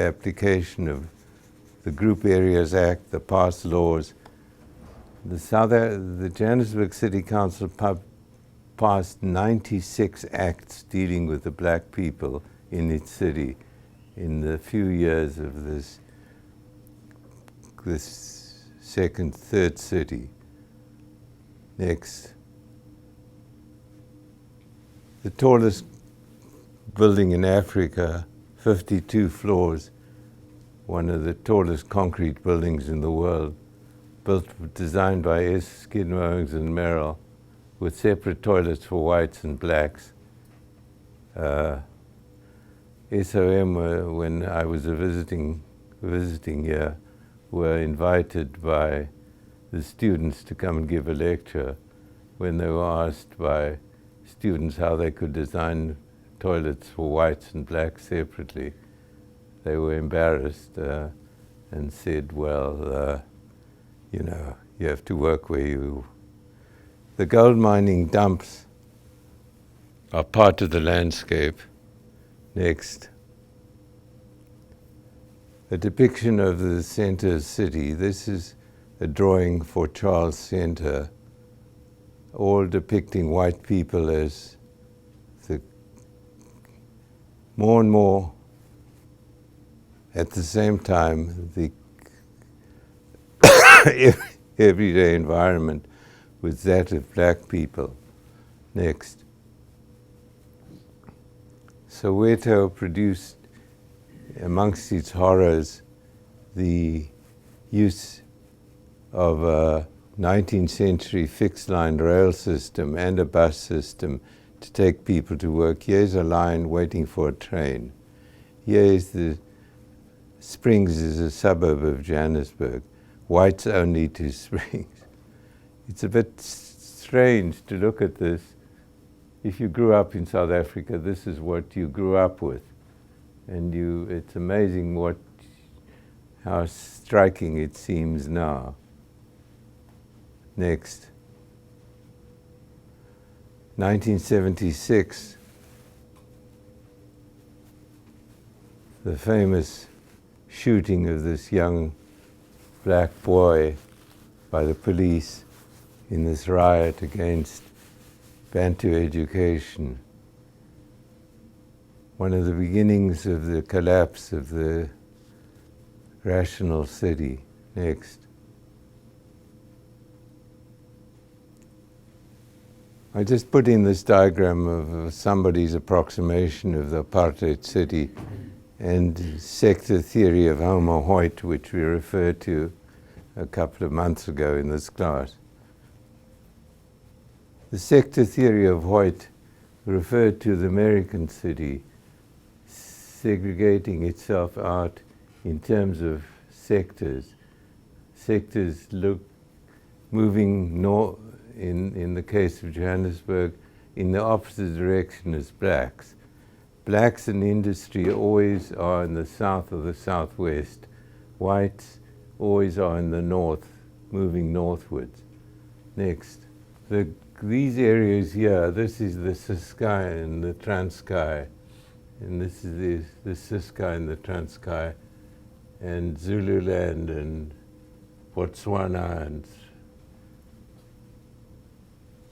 application of the Group Areas Act, the passed laws. The Johannesburg City Council passed 96 acts dealing with the black people in its city in the few years of this third city. Next. The tallest building in Africa, 52 floors, one of the tallest concrete buildings in the world, designed by S. Skidmore and Merrill, with separate toilets for whites and blacks. SOM, when I was visiting here, were invited by the students to come and give a lecture when they were asked by students how they could design toilets for whites and blacks separately. They were embarrassed and said, well, you know, you have to work where you... The gold mining dumps are part of the landscape. Next. A depiction of the center city. This is a drawing for Charles Center, all depicting white people as the more and more, at the same time, the everyday environment was that of black people. Next. Soweto produced, amongst its horrors, the use of a 19th century fixed line rail system and a bus system to take people to work. Here's a line waiting for a train. Here is the Springs is a suburb of Johannesburg. Whites only to Springs. It's a bit strange to look at this. If you grew up in South Africa, this is what you grew up with. And it's amazing how striking it seems now. Next. 1976, the famous shooting of this young black boy by the police in this riot against Bantu education. One of the beginnings of the collapse of the rational city. Next. I just put in this diagram of somebody's approximation of the apartheid city and sector theory of Homo Hoyt, which we referred to a couple of months ago in this class. The sector theory of Hoyt referred to the American city segregating itself out in terms of sectors. Sectors moving north, in the case of Johannesburg, in the opposite direction as blacks. Blacks in industry always are in the south or the southwest. Whites always are in the north, moving northwards. Next. These areas here, this is the Ciskei and the Transkei, and this is the Ciskei and the Transkei, and Zululand and Botswana, and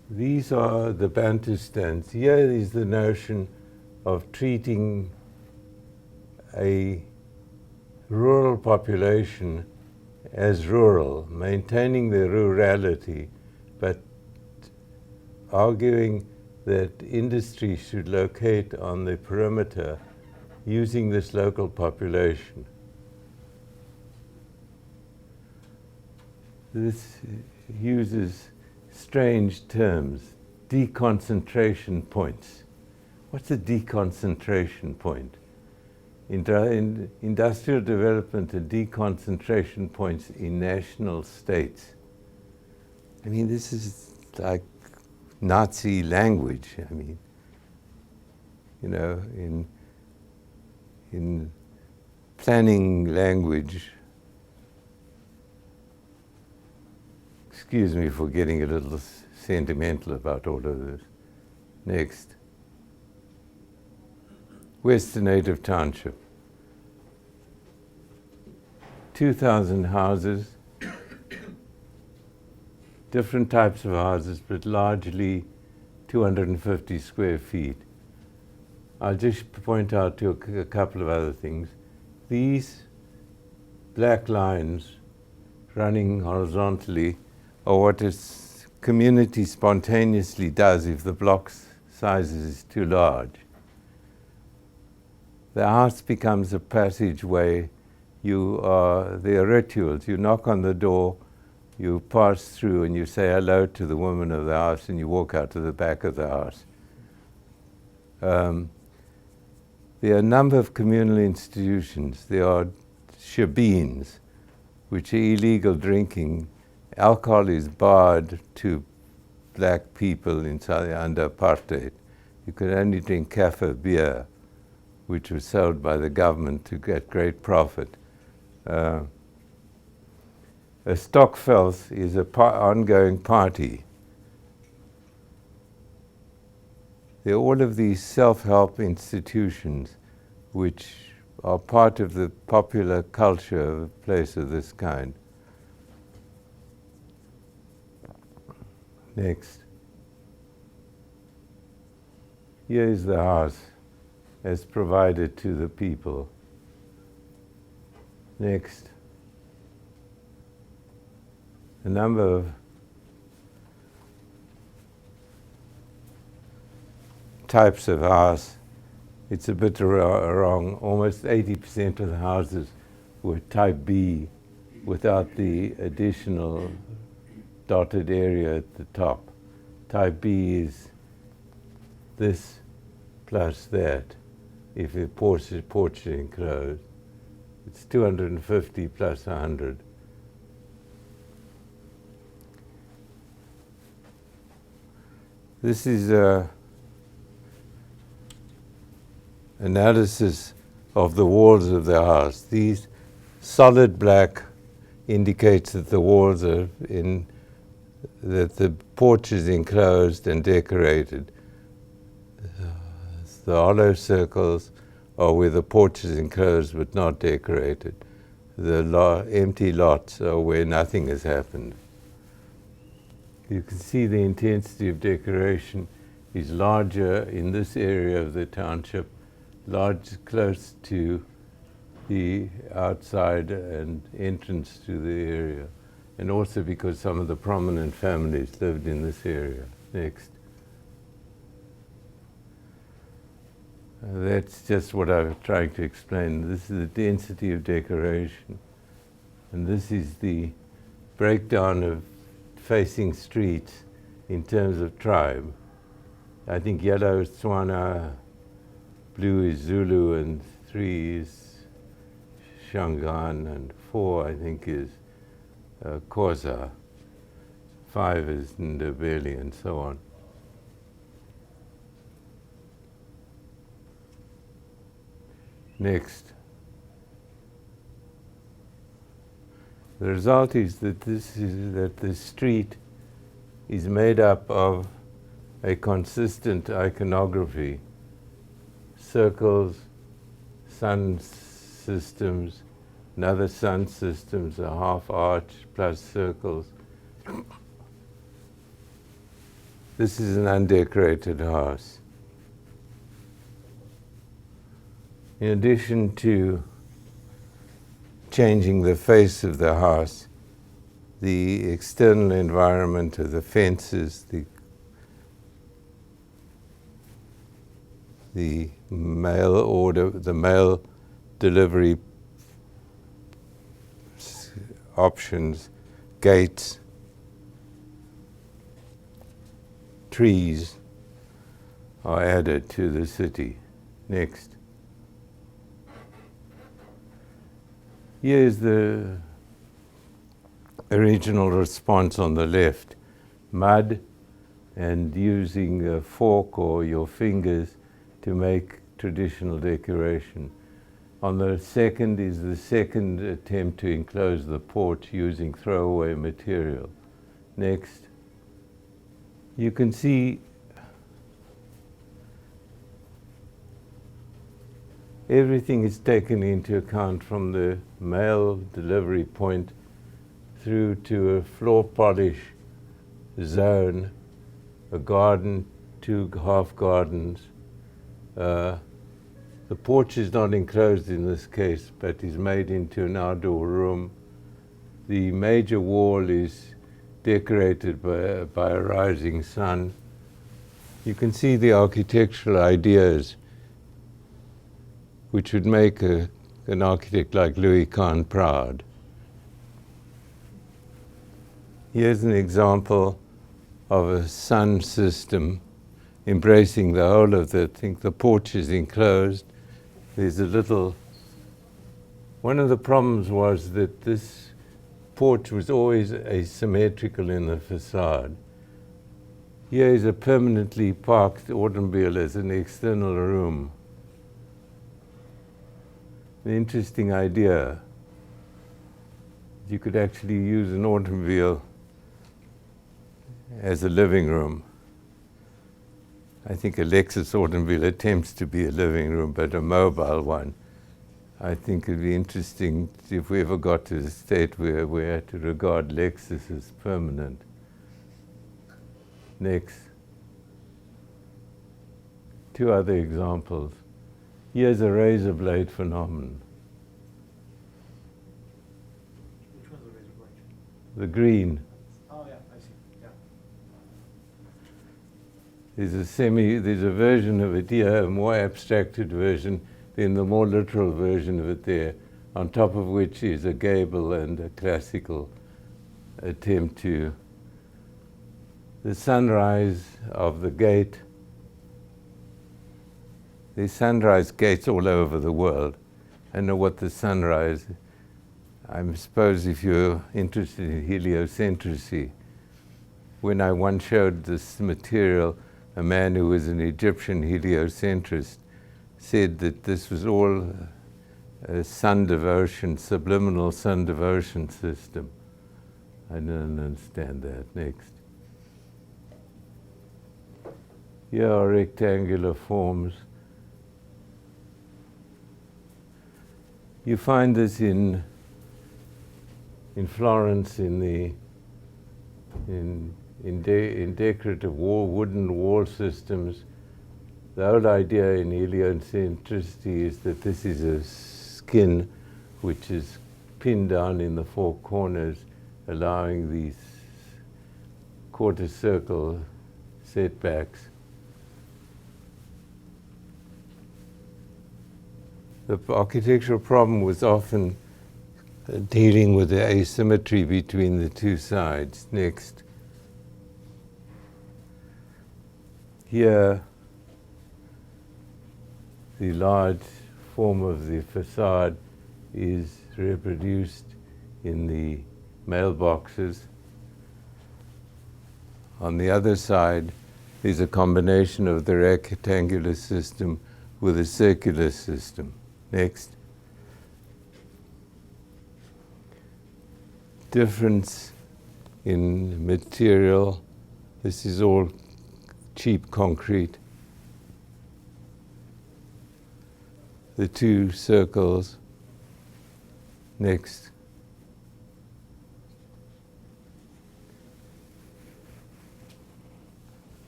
these are the Bantustans. Here is the notion of treating a rural population as rural, maintaining their rurality, but arguing that industry should locate on the perimeter using this local population. This uses strange terms, deconcentration points. What's a deconcentration point? In industrial development and deconcentration points in national states. I mean, this is like Nazi language. I mean, you know, in planning language. Excuse me for getting a little sentimental about all of this. Next. Western Native Township. 2,000 houses, different types of houses, but largely 250 square feet. I'll just point out to a couple of other things. These black lines running horizontally are what a community spontaneously does if the block size is too large. The house becomes a passageway. There are rituals. You knock on the door, you pass through and you say hello to the woman of the house and you walk out to the back of the house. There are a number of communal institutions. There are shebeens, which are illegal drinking. Alcohol is barred to black people in South under apartheid. You could only drink cafe beer, which was sold by the government to get great profit. A Stokvels is an ongoing party. There are all of these self-help institutions which are part of the popular culture of a place of this kind. Next. Here is the house as provided to the people. Next. A number of types of house. It's a bit wrong. Almost 80% of the houses were type B without the additional dotted area at the top. Type B is this plus that. If the porch is enclosed, it's 250 plus 100. This is a analysis of the walls of the house. These solid black indicates that the walls are that the porch is enclosed and decorated. The hollow circles are where the porch is enclosed but not decorated. The empty lots are where nothing has happened. You can see the intensity of decoration is larger in this area of the township, close to the outside and entrance to the area, and also because some of the prominent families lived in this area. Next. That's just what I was trying to explain. This is the density of decoration, and this is the breakdown of facing streets in terms of tribe. I think yellow is Tswana, blue is Zulu, and 3 is Shangaan, and 4 I think is Xhosa, 5 is Ndebele, and so on. Next. The result is that the street is made up of a consistent iconography. Circles, sun systems, another sun systems, a half arch plus circles. This is an undecorated house. In addition to changing the face of the house, the external environment of the fences, the mail order, the mail delivery options, gates, trees are added to the city. Next. Here is the original response on the left. Mud and using a fork or your fingers to make traditional decoration. On the second is the second attempt to enclose the porch using throwaway material. Next. You can see everything is taken into account from the mail delivery point through to a floor polish zone, a garden, 2 half gardens. The porch is not enclosed in this case, but is made into an outdoor room. The major wall is decorated by a rising sun. You can see the architectural ideas which would make an architect like Louis Kahn proud. Here's an example of a sun system embracing the whole of the thing. The porch is enclosed. There's a little... One of the problems was that this porch was always asymmetrical in the facade. Here is a permanently parked automobile as an external room. An interesting idea. You could actually use an automobile as a living room. I think a Lexus automobile attempts to be a living room, but a mobile one. I think it'd be interesting if we ever got to the state where we had to regard Lexus as permanent. Next. Two other examples. Here's a razor blade phenomenon. Which one's the razor blade? The green. Oh yeah, I see. Yeah. There's a version of it here, a more abstracted version, then the more literal version of it there, on top of which is a gable and a classical attempt to the sunrise of the gate. There's sunrise gates all over the world. I know what the sunrise, I suppose if you're interested in heliocentricity, when I once showed this material, a man who was an Egyptian heliocentrist said that this was all a sun devotion, subliminal sun devotion system. I don't understand that. Next. Here are rectangular forms. You find this in Florence in decorative wooden wall systems. The whole idea in heliocentricity is that this is a skin which is pinned down in the four corners, allowing these quarter circle setbacks. The architectural problem was often dealing with the asymmetry between the two sides. Next. Here, the large form of the facade is reproduced in the mailboxes. On the other side is a combination of the rectangular system with a circular system. Next. Difference in material. This is all cheap concrete. The two circles. Next.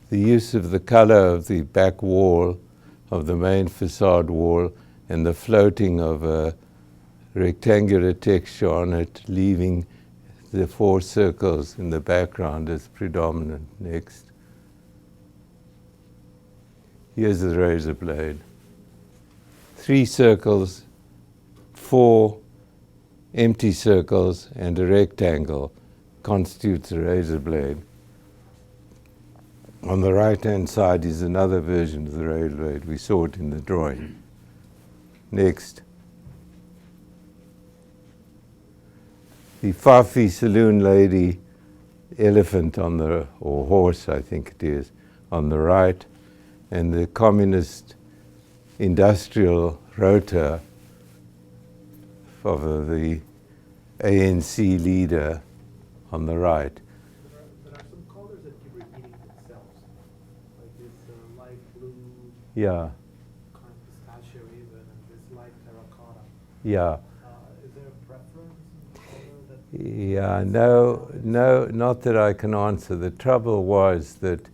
The use of the color of the back wall, of the main facade wall, and the floating of a rectangular texture on it, leaving the four circles in the background as predominant. Next. Here's the razor blade. 3 circles, 4 empty circles, and a rectangle constitutes a razor blade. On the right-hand side is another version of the razor blade. We saw it in the drawing. Next. The Fafi saloon lady elephant on the, or horse I think it is, on the right, and the communist industrial rota of the ANC leader on the right. There are some colors that keep repeating themselves, like this light blue, Yeah, kind of pistachio even, and this light terracotta. yeah. Is there a preference in color that? Yeah, no, not that I can answer. The trouble was that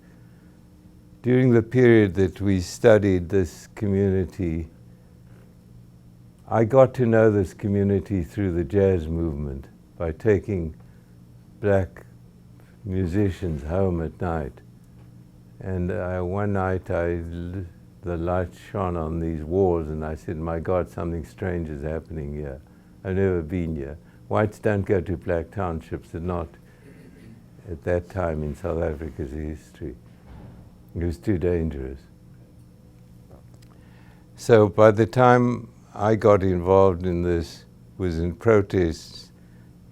during the period that we studied this community, I got to know this community through the jazz movement by taking black musicians home at night. And one night the light shone on these walls and I said, my God, something strange is happening here. I've never been here. Whites don't go to black townships, and not at that time in South Africa's history. It was too dangerous. So by the time I got involved in this, was in protests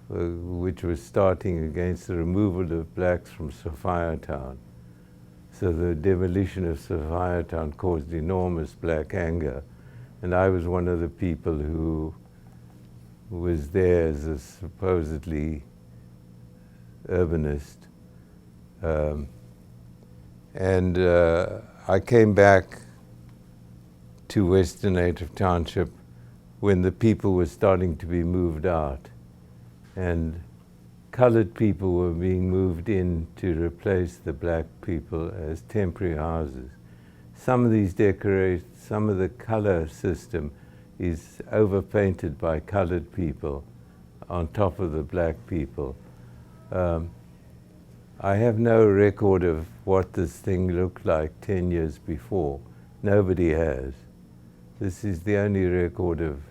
which was starting against the removal of blacks from Soweto town. So the demolition of Soweto caused enormous black anger, and I was one of the people who was there as a supposedly urbanist. I came back to Western Native Township when the people were starting to be moved out, and colored people were being moved in to replace the black people as temporary houses. Some of these some of the color system is overpainted by colored people on top of the black people. I have no record of what this thing looked like 10 years before. Nobody has. This is the only record of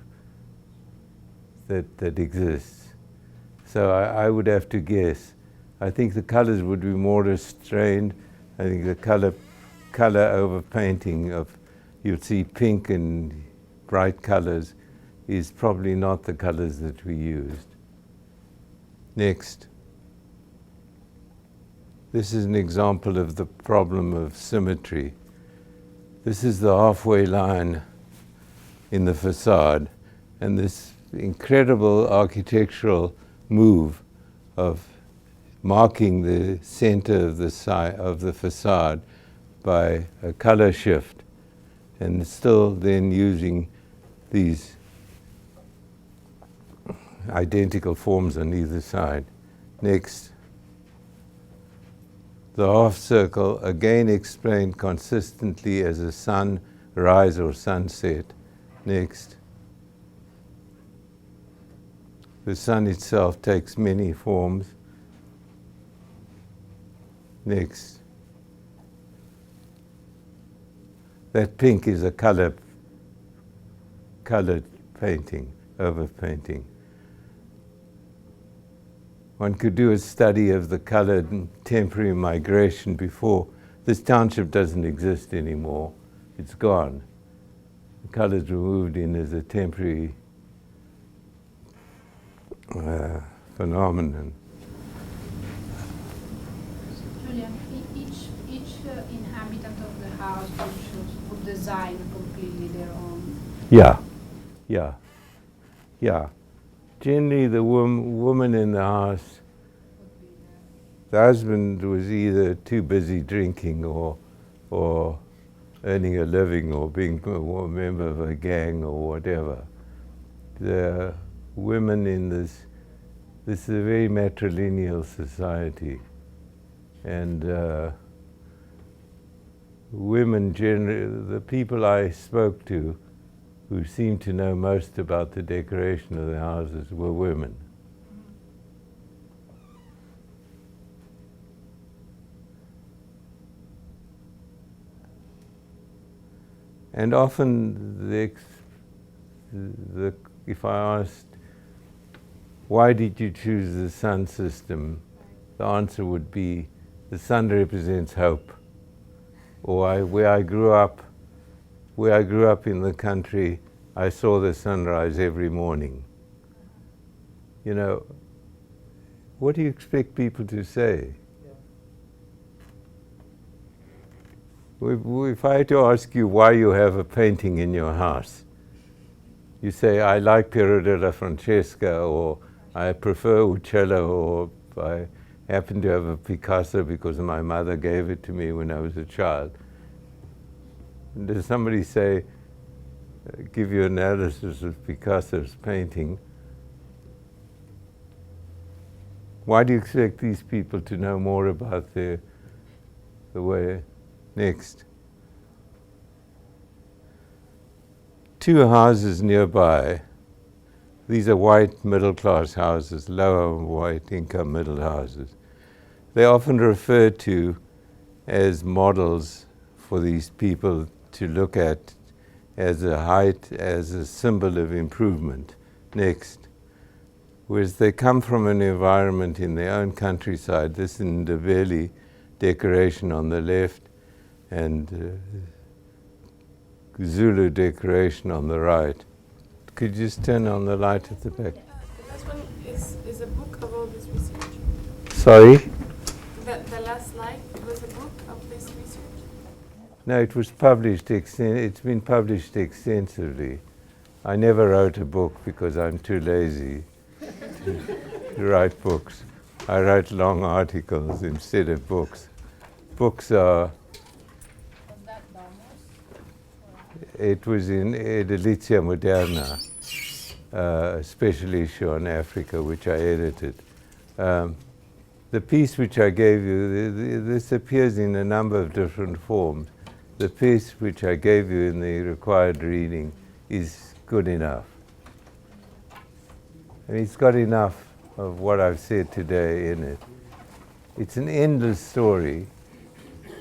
that exists. So I would have to guess. I think the colors would be more restrained. I think the color overpainting of, you'd see pink and bright colors, is probably not the colors that we used. Next. This is an example of the problem of symmetry. This is the halfway line in the facade, and this incredible architectural move of marking the center of the facade by a color shift, and still then using these identical forms on either side. Next. The half circle, again explained consistently as a sunrise or sunset. Next. The sun itself takes many forms. Next. That pink is a colored painting, overpainting. One could do a study of the colored temporary migration before. This township doesn't exist anymore. It's gone. The colors were moved in as a temporary phenomenon. Julian, each inhabitant of the house would design completely their own. Yeah. Generally, the woman in the house, the husband was either too busy drinking or earning a living or being a member of a gang or whatever. The women in this is a very matrilineal society, and women generally, the people I spoke to who seemed to know most about the decoration of the houses were women. And often, if I asked, why did you choose the sun system? The answer would be, the sun represents hope. Or where I grew up in the country, I saw the sunrise every morning. You know, what do you expect people to say? If I had to ask you why you have a painting in your house, you say, I like Piero della Francesca, or I prefer Uccello, or I happen to have a Picasso because my mother gave it to me when I was a child. Does somebody say, give you analysis of Picasso's painting? Why do you expect these people to know more about the way? Next. Two houses nearby. These are white middle-class houses, lower white income middle houses. They're often referred to as models for these people to look at as a symbol of improvement. Next. Whereas they come from an environment in their own countryside, this in the Ndebele decoration on the left, and Zulu decoration on the right. Could you just turn on the light at the back? The last one is a book of all this research. Sorry? The last slide was a book of this research. No, it was published. It's been published extensively. I never wrote a book because I'm too lazy to write books. I write long articles instead of books. Books are. Was that Damos? It was in Edilizia Moderna, a special issue on Africa, which I edited. The piece which I gave you, this appears in a number of different forms. The piece which I gave you in the required reading is good enough. I mean, it's got enough of what I've said today in it. It's an endless story.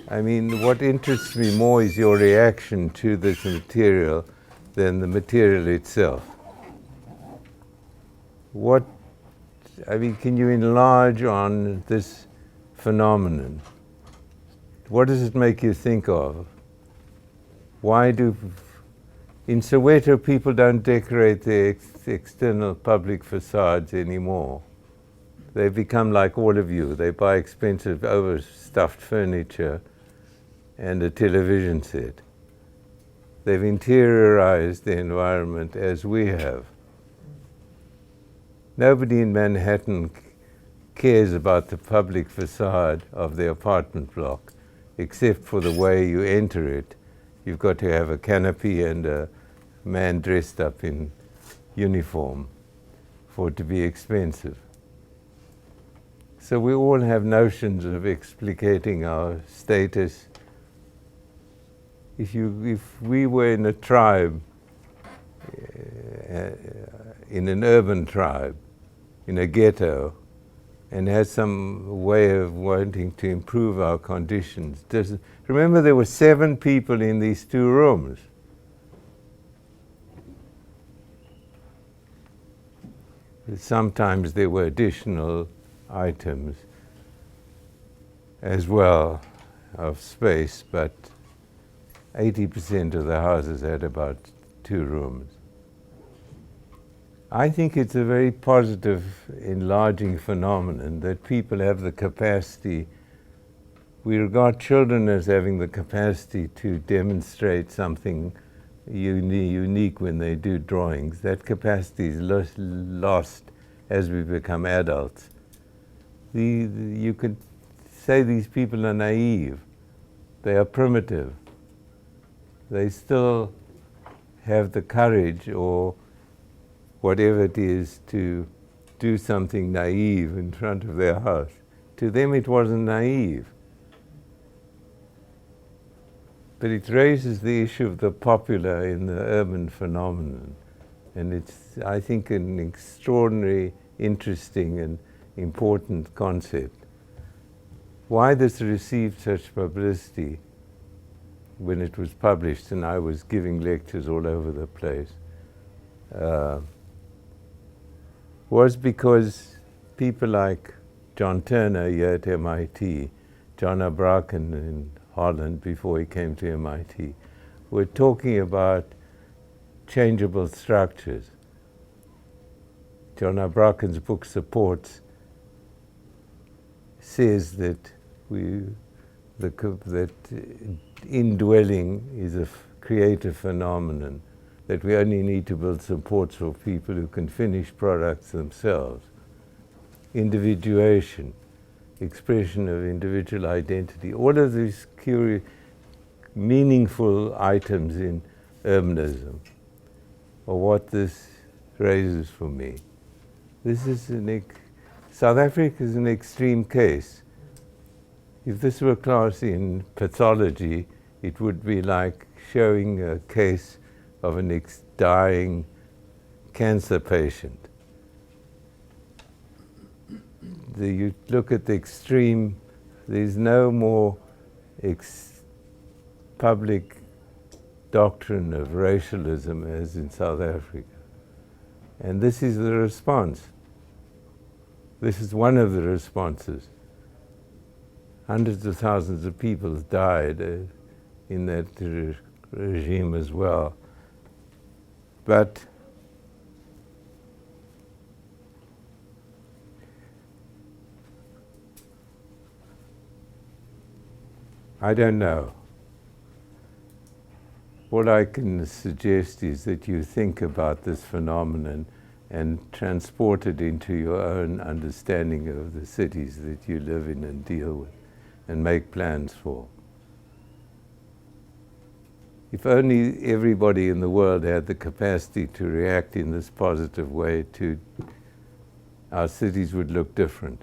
I mean, what interests me more is your reaction to this material than the material itself. Can you enlarge on this phenomenon? What does it make you think of? Why do, in Soweto, people don't decorate their external public facades anymore? They've become like all of you. They buy expensive, overstuffed furniture and a television set. They've interiorized the environment as we have. Nobody in Manhattan cares about the public facade of the apartment block, except for the way you enter it. You've got to have a canopy and a man dressed up in uniform for it to be expensive. So we all have notions of explicating our status. If we were in a tribe, in an urban tribe, in a ghetto, and had some way of wanting to improve our conditions. Remember, there were 7 people in these 2 rooms. Sometimes there were additional items as well of space, but 80% of the houses had about 2 rooms. I think it's a very positive, enlarging phenomenon that people have the capacity. We regard children as having the capacity to demonstrate something unique when they do drawings. That capacity is lost as we become adults. You could say these people are naive. They are primitive. They still have the courage or whatever it is to do something naive in front of their house. To them it wasn't naive. But it raises the issue of the popular in the urban phenomenon. And it's, I think, an extraordinary, interesting and important concept. Why this received such publicity when it was published and I was giving lectures all over the place was because people like John Turner here at MIT, John Abraken in Holland before he came to MIT, were talking about changeable structures. John Abraken's book Supports says that that indwelling is a creative phenomenon, that we only need to build supports for people who can finish products themselves. Individuation, expression of individual identity, all of these meaningful items in urbanism are what this raises for me. This is South Africa is an extreme case. If this were a class in pathology, it would be like showing a case of an dying cancer patient. You look at the extreme, there's no more public doctrine of racialism as in South Africa. And this is the response. This is one of the responses. Hundreds of thousands of people died in that regime as well. But I don't know. What I can suggest is that you think about this phenomenon and transport it into your own understanding of the cities that you live in and deal with and make plans for. If only everybody in the world had the capacity to react in this positive way, our cities would look different.